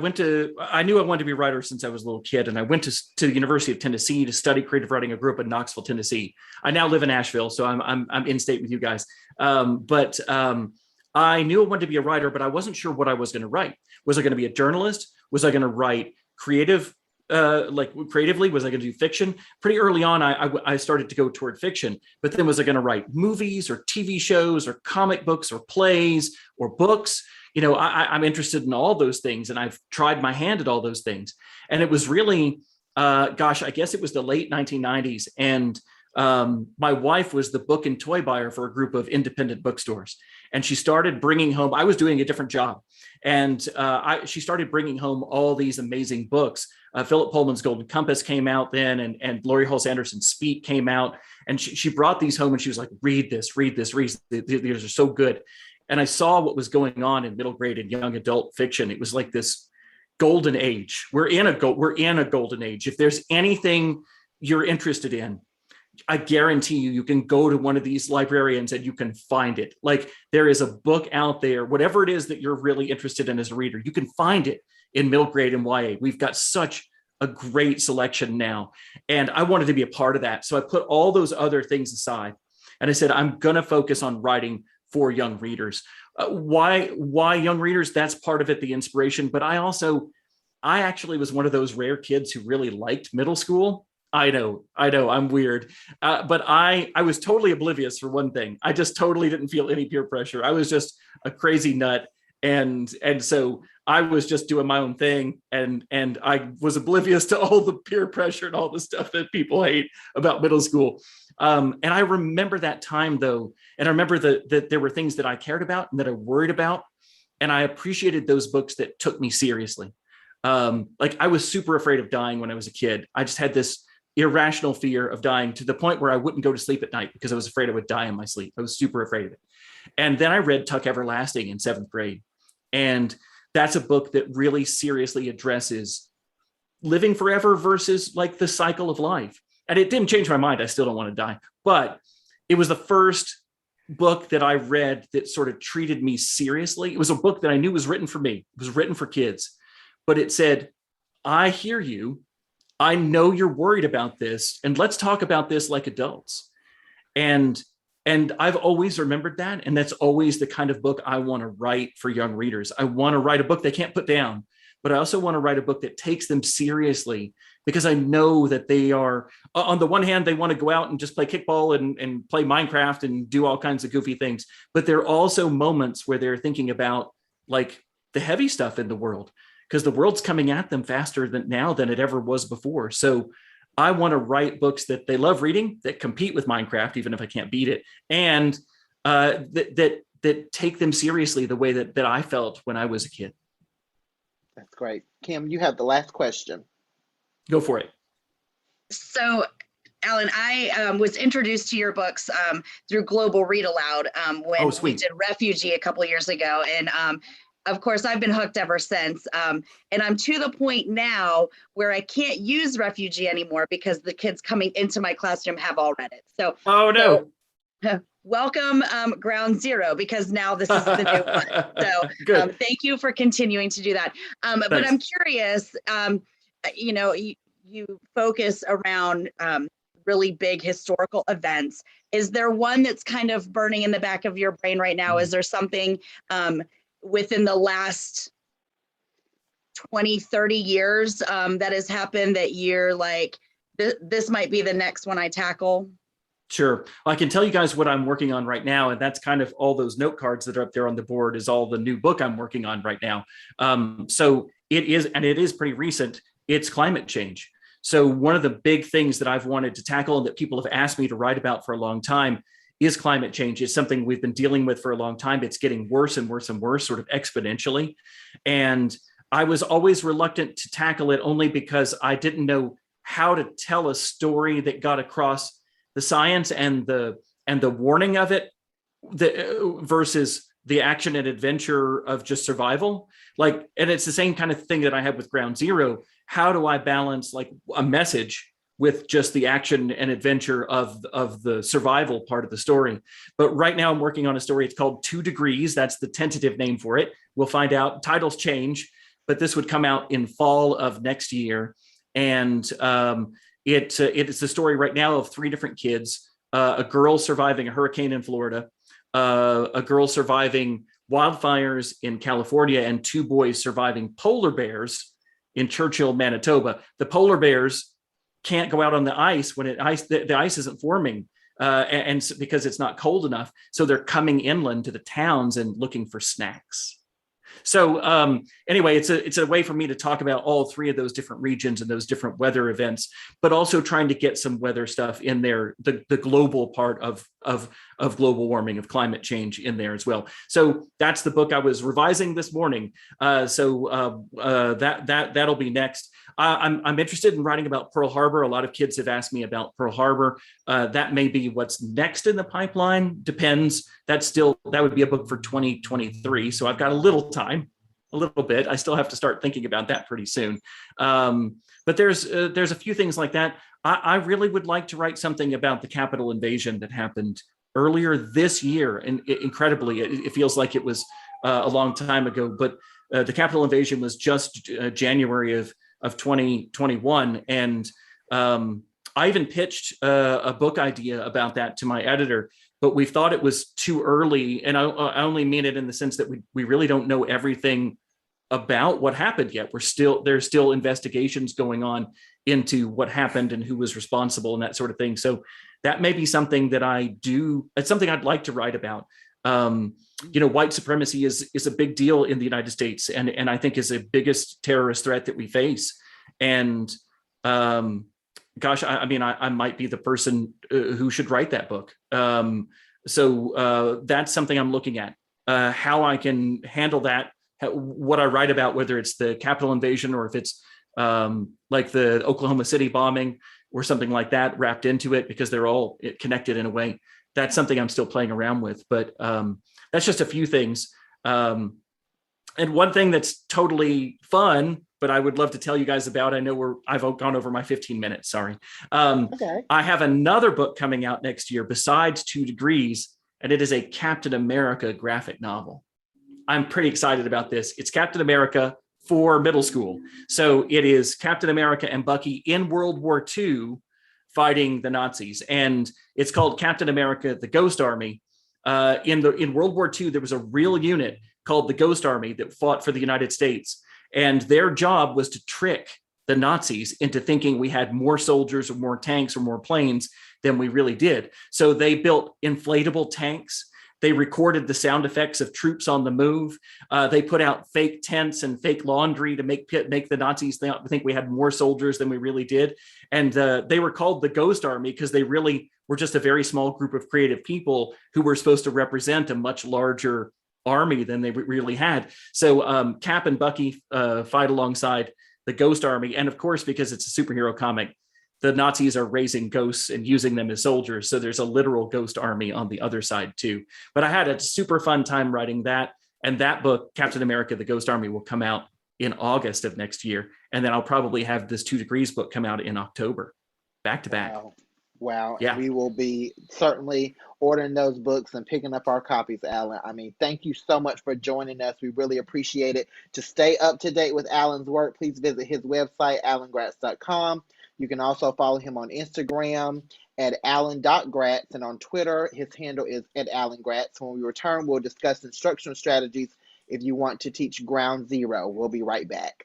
knew I wanted to be a writer since I was a little kid, and I went to the University of Tennessee to study creative writing. I grew up in Knoxville, Tennessee. I now live in Asheville, so I'm in state with you guys. But I knew I wanted to be a writer, but I wasn't sure what I was going to write. Was I going to be a journalist? Was I going to write creatively? Was I going to do fiction? Pretty early on, I started to go toward fiction, but then was I going to write movies or TV shows or comic books or plays or books? I'm interested in all those things, and I've tried my hand at all those things. And it was really, I guess it was the late 1990s. And my wife was the book and toy buyer for a group of independent bookstores. And she started bringing home, I was doing a different job. And she started bringing home all these amazing books. Philip Pullman's Golden Compass came out then, and Laurie Halse Anderson's Speak came out. And she brought these home, and she was like, read this. These are so good. And I saw what was going on in middle grade and young adult fiction. It was like this golden age. We're in a golden age. If there's anything you're interested in, I guarantee you can go to one of these librarians and you can find it. Like there is a book out there, whatever it is that you're really interested in as a reader, you can find it in middle grade and YA. We've got such a great selection now. And I wanted to be a part of that. So I put all those other things aside and I said, I'm going to focus on writing for young readers. Why young readers? That's part of it, the inspiration. But I actually was one of those rare kids who really liked middle school. I know, I'm weird. But I was totally oblivious for one thing. I just totally didn't feel any peer pressure. I was just a crazy nut. And so I was just doing my own thing. And I was oblivious to all the peer pressure and all the stuff that people hate about middle school. And I remember that time though. And I remember that there were things that I cared about and that I worried about. And I appreciated those books that took me seriously. Like I was super afraid of dying when I was a kid. I just had this irrational fear of dying to the point where I wouldn't go to sleep at night because I was afraid I would die in my sleep. I was super afraid of it. And then I read Tuck Everlasting in 7th grade. And that's a book that really seriously addresses living forever versus like the cycle of life. And it didn't change my mind. I still don't want to die. But it was the first book that I read that sort of treated me seriously. It was a book that I knew was written for me. It was written for kids. But it said, I hear you. I know you're worried about this, and let's talk about this like adults. And I've always remembered that. And that's always the kind of book I want to write for young readers. I want to write a book they can't put down, but I also want to write a book that takes them seriously because I know that they are, on the one hand, they want to go out and just play kickball and play Minecraft and do all kinds of goofy things. But there are also moments where they're thinking about like the heavy stuff in the world, because the world's coming at them faster now than it ever was before. So I want to write books that they love reading, that compete with Minecraft, even if I can't beat it, and that take them seriously the way that I felt when I was a kid. That's great. Kim, you have the last question. Go for it. So, Alan, I was introduced to your books through Global Read Aloud when we did Refugee a couple of years ago. And of course, I've been hooked ever since. And I'm to the point now where I can't use Refugee anymore because the kids coming into my classroom have all read it. So, oh no. So, welcome Ground Zero, because now this is the new one. So thank you for continuing to do that. But I'm curious, you focus around really big historical events. Is there one that's kind of burning in the back of your brain right now? Is there something within the last 20, 30 years that has happened that you're like, this might be the next one I tackle? Sure. Well, I can tell you guys what I'm working on right now. And that's kind of all those note cards that are up there on the board is all the new book I'm working on right now. So it is pretty recent. it's climate change. So one of the big things that I've wanted to tackle and that people have asked me to write about for a long time is climate change. It's something we've been dealing with for a long time. It's getting worse and worse and worse, sort of exponentially. And I was always reluctant to tackle it only because I didn't know how to tell a story that got across the science and the warning of it versus the action and adventure of just survival. Like, and it's the same kind of thing that I had with Ground Zero. How do I balance like a message with just the action and adventure of the survival part of the story? But right now I'm working on a story. It's called 2 Degrees. That's the tentative name for it. We'll find out. Titles change, but this would come out in fall of next year. And it's the story right now of 3 different kids, a girl surviving a hurricane in Florida, a girl surviving wildfires in California, and 2 boys surviving polar bears in Churchill, Manitoba. The polar bears can't go out on the ice when the ice isn't forming, and because it's not cold enough. So they're coming inland to the towns and looking for snacks. So anyway, it's a way for me to talk about all 3 of those different regions and those different weather events, but also trying to get some weather stuff in there, the global part of global warming, of climate change in there as well. So that's the book I was revising this morning. That'll be next. I'm interested in writing about Pearl Harbor. A lot of kids have asked me about Pearl Harbor. That may be what's next in the pipeline. Depends. That would be a book for 2023. So I've got a little time, a little bit. I still have to start thinking about that pretty soon. But there's a few things like that. I really would like to write something about the Capitol invasion that happened earlier this year. And incredibly, it feels like it was a long time ago, but the Capitol invasion was just January of 2021. And I even pitched a book idea about that to my editor, but we thought it was too early. And I only mean it in the sense that we really don't know everything about what happened yet. There's still investigations going on into what happened and who was responsible and that sort of thing. So that may be something that it's something I'd like to write about. White supremacy is a big deal in the United States, and I think is the biggest terrorist threat that we face. And gosh, I might be the person who should write that book. So that's something I'm looking at, how I can handle that, what I write about, whether it's the Capitol invasion or if it's like the Oklahoma City bombing or something like that wrapped into it, because they're all connected in a way. That's something I'm still playing around with, but that's just a few things. And one thing that's totally fun, but I would love to tell you guys about, I know I've gone over my 15 minutes, sorry. Okay. I have another book coming out next year besides 2 Degrees, and it is a Captain America graphic novel. I'm pretty excited about this. It's Captain America for middle school. So it is Captain America and Bucky in World War II fighting the Nazis. And it's called Captain America, the Ghost Army. In World War II, there was a real unit called the Ghost Army that fought for the United States. And their job was to trick the Nazis into thinking we had more soldiers or more tanks or more planes than we really did. So they built inflatable tanks. They recorded the sound effects of troops on the move. They put out fake tents and fake laundry to make the Nazis think we had more soldiers than we really did. And they were called the Ghost Army because they really were just a very small group of creative people who were supposed to represent a much larger army than they really had. So Cap and Bucky fight alongside the Ghost Army. And of course, because it's a superhero comic, the Nazis are raising ghosts and using them as soldiers. So there's a literal ghost army on the other side too. But I had a super fun time writing that. And that book, Captain America, the Ghost Army, will come out in August of next year. And then I'll probably have this 2 Degrees book come out in October, back to back. Wow. Yeah. We will be certainly ordering those books and picking up our copies, Alan. I mean, thank you so much for joining us. We really appreciate it. To stay up to date with Alan's work, please visit his website, alangratz.com. You can also follow him on Instagram at alan.gratz, and on Twitter, his handle is at alangratz. When we return, we'll discuss instructional strategies if you want to teach Ground Zero. We'll be right back.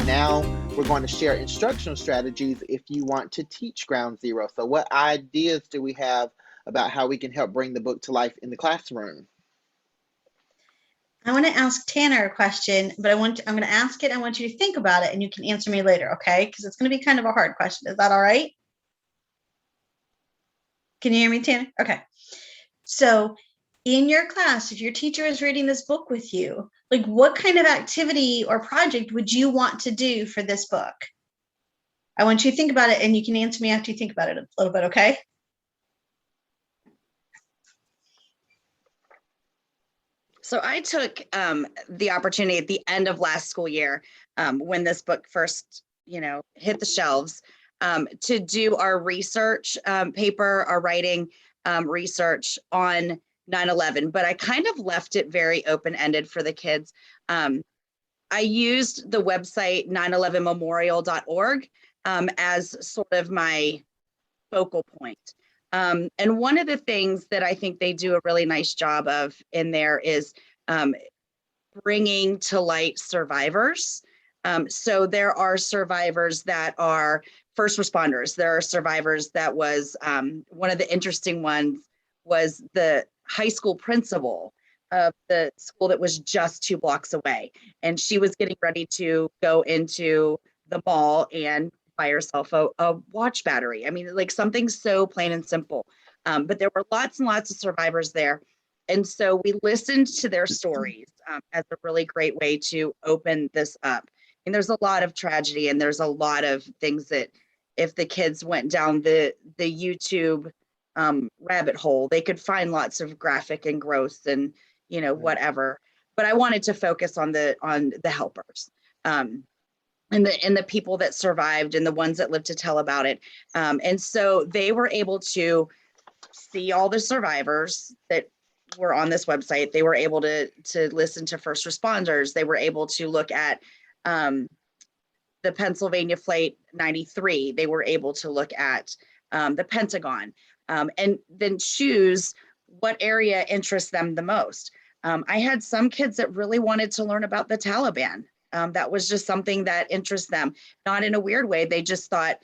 And now we're going to share instructional strategies if you want to teach Ground Zero. So what ideas do we have about how we can help bring the book to life in the classroom? I want to ask Tanner a question, but I'm going to ask it. I want you to think about it and you can answer me later, okay? Because it's going to be kind of a hard question. Is that all right? Can you hear me, Tanner? Okay. So in your class, if your teacher is reading this book with you, like what kind of activity or project would you want to do for this book? I want you to think about it and you can answer me after you think about it a little bit, okay? So I took the opportunity at the end of last school year, when this book first, hit the shelves, to do our research paper, our writing research on 9/11. But I kind of left it very open-ended for the kids. I used the website 911memorial.org as sort of my focal point. And one of the things that I think they do a really nice job of in there is bringing to light survivors. So there are survivors that are first responders. There are survivors that was, one of the interesting ones was the high school principal of the school that was just 2 blocks away. And she was getting ready to go into the mall and buy herself a watch battery. I mean, like something so plain and simple. But there were lots and lots of survivors there. And so we listened to their stories as a really great way to open this up. And there's a lot of tragedy and there's a lot of things that if the kids went down the YouTube rabbit hole, they could find lots of graphic and gross and, whatever. But I wanted to focus on the helpers. And the people that survived and the ones that lived to tell about it. And so they were able to see all the survivors that were on this website. They were able to listen to first responders. They were able to look at the Pennsylvania Flight 93. They were able to look at the Pentagon and then choose what area interests them the most. I had some kids that really wanted to learn about the Taliban. That was just something that interests them, not in a weird way. They just thought,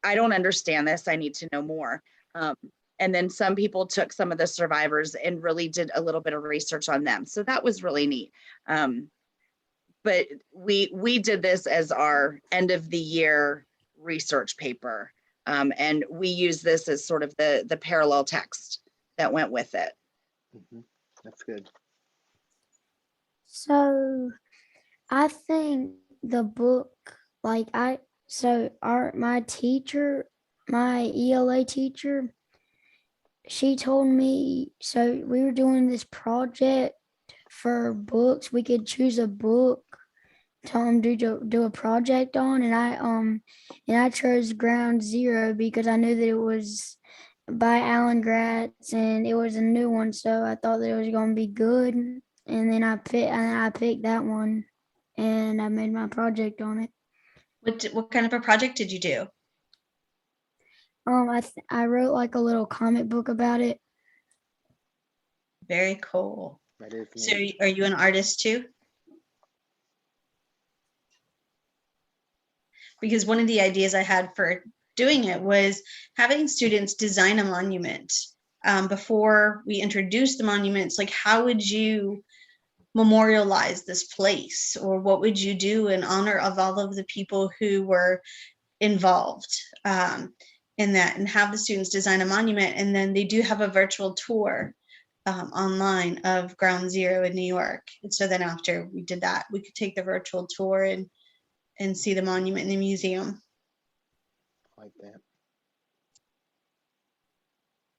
I don't understand this. I need to know more. And then some people took some of the survivors and really did a little bit of research on them. So that was really neat. But we did this as our end of the year research paper. And we use this as sort of the parallel text that went with it. Mm-hmm. That's good. So I think the book, my teacher, my ELA teacher, she told me, so we were doing this project for books. We could choose a book to do a project on, and I chose Ground Zero because I knew that it was by Alan Gratz and it was a new one, so I thought that it was going to be good. And then I picked that one, and I made my project on it. What kind of a project did you do? I wrote like a little comic book about it. Very cool. That is So neat. are you an artist too? Because one of the ideas I had for doing it was having students design a monument. Before we introduce the monuments, like how would you memorialize this place, or what would you do in honor of all of the people who were involved in that, and have the students design a monument. And then they do have a virtual tour online of Ground Zero in New York. And so then after we did that, we could take the virtual tour and see the monument in the museum. Like that.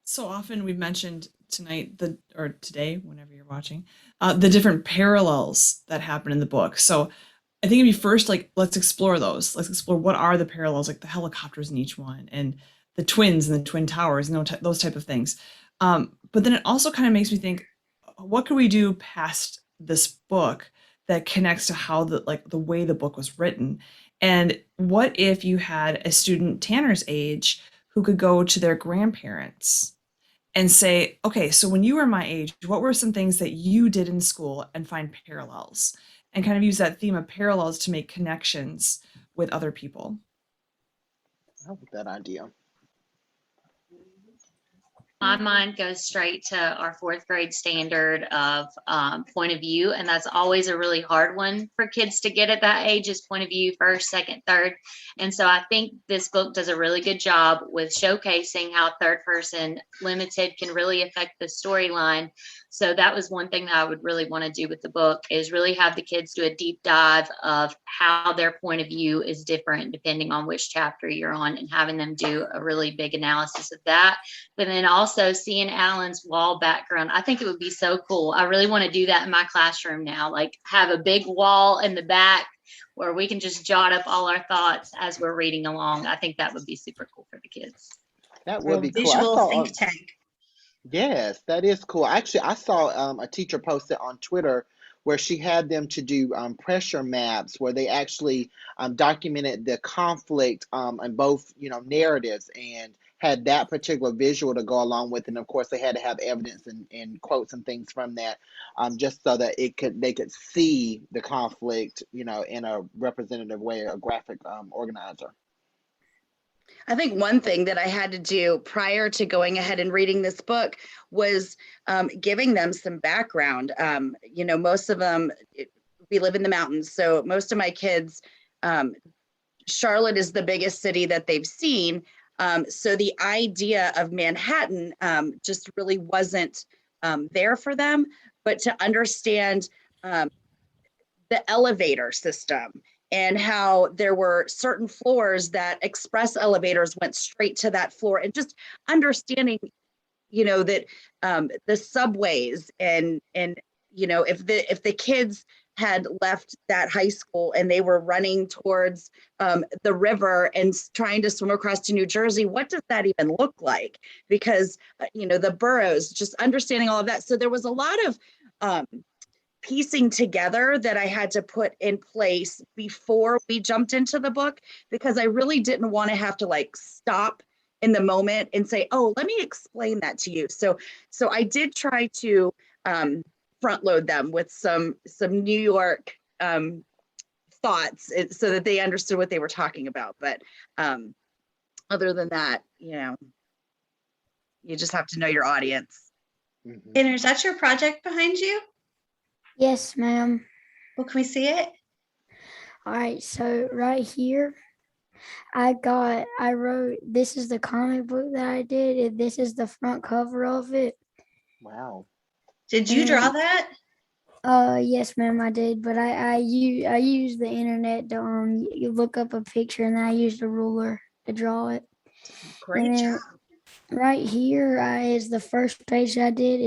So often we've mentioned tonight or today, whenever you're watching, the different parallels that happen in the book. So I think it'd be first, like, let's explore those. Let's explore what are the parallels, like the helicopters in each one and the twins and the twin towers and those type of things. But then it also kind of makes me think, what could we do past this book that connects to how the way the book was written? And what if you had a student Tanner's age who could go to their grandparents and say, okay, so when you were my age, what were some things that you did in school and find parallels? and kind of use that theme of parallels to make connections with other people. I like that idea. My mind goes straight to our fourth grade standard of point of view. And that's always a really hard one for kids to get at that age, is point of view, first, second, third. And so I think this book does a really good job with showcasing how third person limited can really affect the storyline. So that was one thing that I would really want to do with the book, is really have the kids do a deep dive of how their point of view is different depending on which chapter you're on, and having them do a really big analysis of that. But then also seeing Alan's wall background, I think it would be so cool. I really want to do that in my classroom now, like have a big wall in the back where we can just jot up all our thoughts as we're reading along. I think that would be super cool for the kids. That would be cool. Visual think tank. Yes, that is cool. Actually, I saw a teacher posted on Twitter where she had them to do pressure maps where they actually documented the conflict in both, narratives, and had that particular visual to go along with it. And of course, they had to have evidence and quotes and things from that, just so that they could see the conflict, in a representative way, a graphic organizer. I think one thing that I had to do prior to going ahead and reading this book was giving them some background. Most of them, we live in the mountains. So most of my kids, Charlotte is the biggest city that they've seen. So the idea of Manhattan just really wasn't there for them, but to understand the elevator system and how there were certain floors that express elevators went straight to that floor, and just understanding, that the subways and if the kids had left that high school and they were running towards the river and trying to swim across to New Jersey, what does that even look like? Because, the boroughs, just understanding all of that. So there was a lot of piecing together that I had to put in place before we jumped into the book, because I really didn't want to have to stop in the moment and say, oh, let me explain that to you. So I did try to front load them with some New York thoughts so that they understood what they were talking about. But other than that, you just have to know your audience. Mm-hmm. And is that your project behind you? Yes, ma'am. Well, can we see it? All right, so right here, I wrote, this is the comic book that I did, and this is the front cover of it. Wow. Did you draw that? Yes, ma'am, I did, but I used the internet to you look up a picture, and then I used a ruler to draw it. Great job. Right here is the first page I did.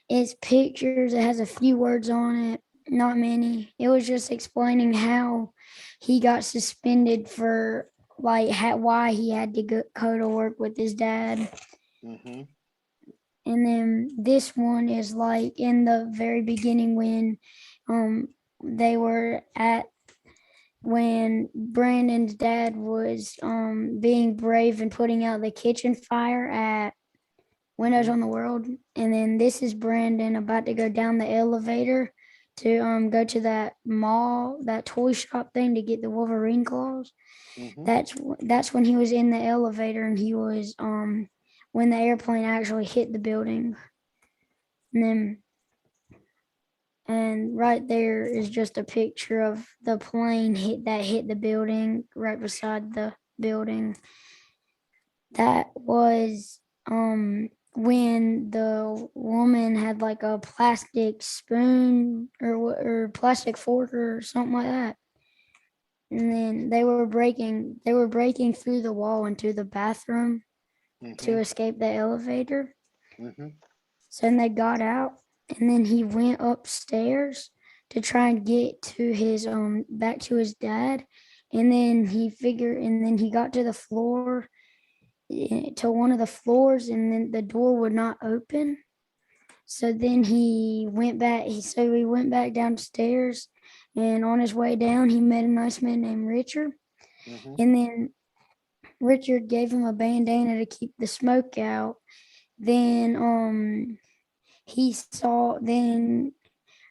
It's pictures. It has a few words on it, not many. It was just explaining how he got suspended for why he had to go to work with his dad. Mm-hmm. And then this one is in the very beginning when they were when Brandon's dad was being brave and putting out the kitchen fire at Windows on the World. And then this is Brandon about to go down the elevator to go to that mall, that toy shop thing, to get the Wolverine claws. Mm-hmm. That's when he was in the elevator, and he was when the airplane actually hit the building. And right there is just a picture of the plane that hit the building right beside the building. That was when the woman had a plastic spoon or plastic fork or something like that. And then they were breaking through the wall into the bathroom to escape the elevator. Mm-hmm. So then they got out, and then he went upstairs to try and get to his back to his dad. And then he got to the floor, to one of the floors, and then the door would not open. So then he went back downstairs, and on his way down, he met a nice man named Richard. Mm-hmm. And then Richard gave him a bandana to keep the smoke out. Then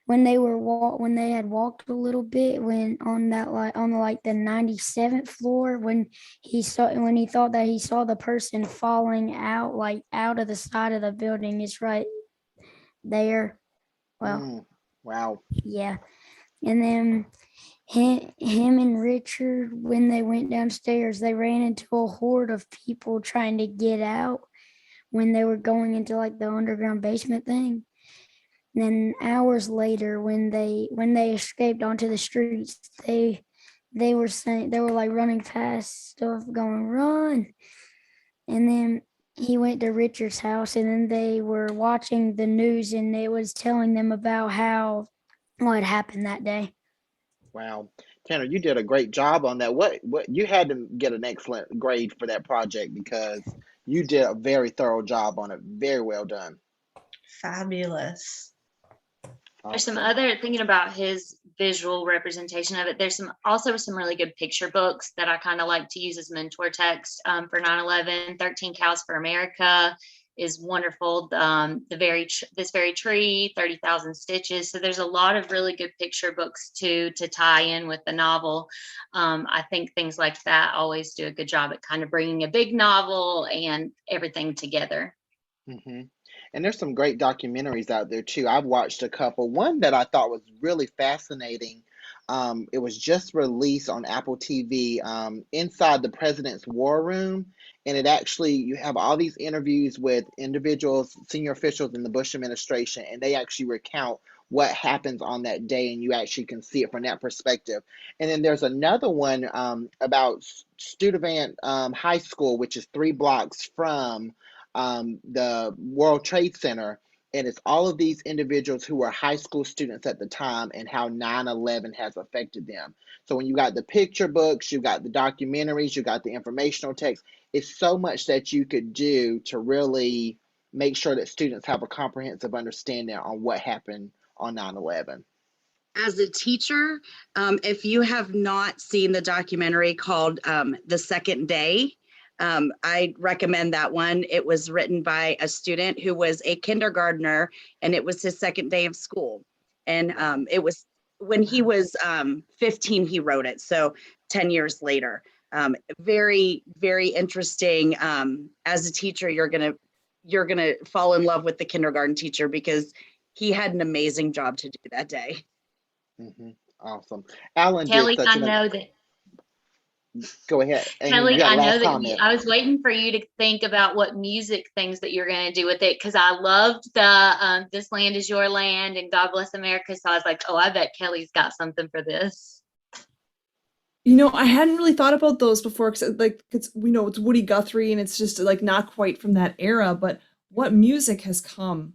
when they had walked a little bit, when on that like on like the 97th floor, when he thought that he saw the person falling out, like out of the side of the building. It's right there. Well, Wow. yeah. And then him and Richard, when they went downstairs, they ran into a horde of people trying to get out when they were going into like the underground basement thing. And then hours later, when they escaped onto the streets, they were saying, they were like running fast, stuff going run. And then he went to Richard's house, and then they were watching the news, and it was telling them about what happened that day. Wow. Tanner, you did a great job on that. What you had to get an excellent grade for that project because you did a very thorough job on it. Very well done. Fabulous. There's some Awesome. other thinking about his visual representation of it. There's also some really good picture books that I kind of like to use as mentor text for 9/11. 13 Cows for America is wonderful. This very tree, 30,000 stitches. So there's a lot of really good picture books to tie in with the novel. I think things like that always do a good job at kind of bringing a big novel and everything together. hmm And there's some great documentaries out there too. I've watched a couple. One that I thought was really fascinating. It was just released on Apple TV, Inside the President's War Room. And it actually, you have all these interviews with individuals, senior officials in the Bush administration, and they actually recount what happens on that day, and you actually can see it from that perspective. And then there's another one about Studevant High School, which is 3 blocks from the World Trade Center, and it's all of these individuals who were high school students at the time and how 9/11 has affected them. So when you got the picture books, you got the documentaries, you got the informational text, it's so much that you could do to really make sure that students have a comprehensive understanding on what happened on 9/11. As a teacher, if you have not seen the documentary called The Second Day, I recommend that one. It was written by a student who was a kindergartner, and it was his second day of school. And it was when he was 15, he wrote it. So 10 years later. Very, very interesting. As a teacher, you're gonna fall in love with the kindergarten teacher because he had an amazing job to do that day. Awesome. Alan did Kelly, such I an. know that Go ahead, Amy. You Kelly, got I a know last that comment. I was waiting for you to think about what music things that you're going to do with it because I loved the "This Land Is Your Land" and "God Bless America." So I was like, oh, I bet Kelly's got something for this. You know, I hadn't really thought about those before because we know it's Woody Guthrie and it's just like not quite from that era, but what music has come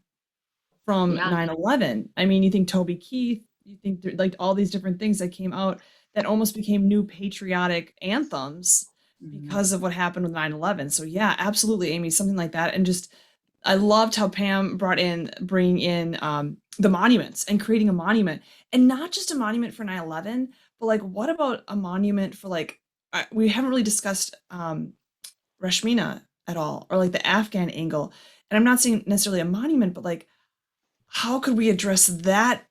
from Yeah. 9/11? I mean, you think Toby Keith, you think like all these different things that came out that almost became new patriotic anthems because of what happened with 9/11. So yeah, absolutely, Amy, something like that. And just I loved how Pam bringing in the monuments and creating a monument, and not just a monument for 9/11, but like what about a monument for like we haven't really discussed Rashmina at all, or like the Afghan angle. And I'm not saying necessarily a monument, but like how could we address that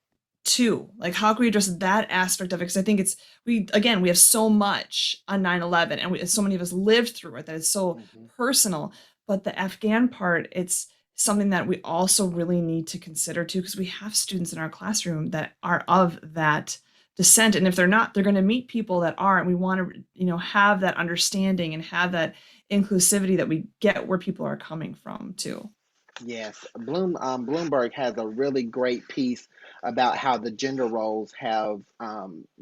too? Like how can we address that aspect of it? Because I think we have so much on 9/11, and so many of us lived through it that it's so personal. But the Afghan part, it's something that we also really need to consider too, because we have students in our classroom that are of that descent, and if they're not, they're going to meet people that are, and we want to have that understanding and have that inclusivity that we get where people are coming from too. Yes, Bloomberg has a really great piece about how the gender roles have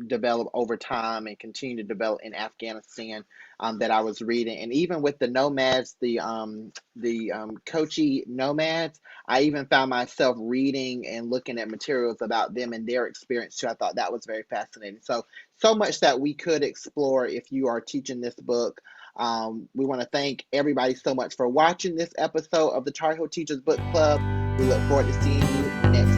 developed over time and continue to develop in Afghanistan that I was reading, and even with the nomads, the Kochi nomads, I even found myself reading and looking at materials about them and their experience too. I thought that was very fascinating. So much that we could explore if you are teaching this book. We want to thank everybody so much for watching this episode of the Tar Heel Teachers Book Club. We look forward to seeing you next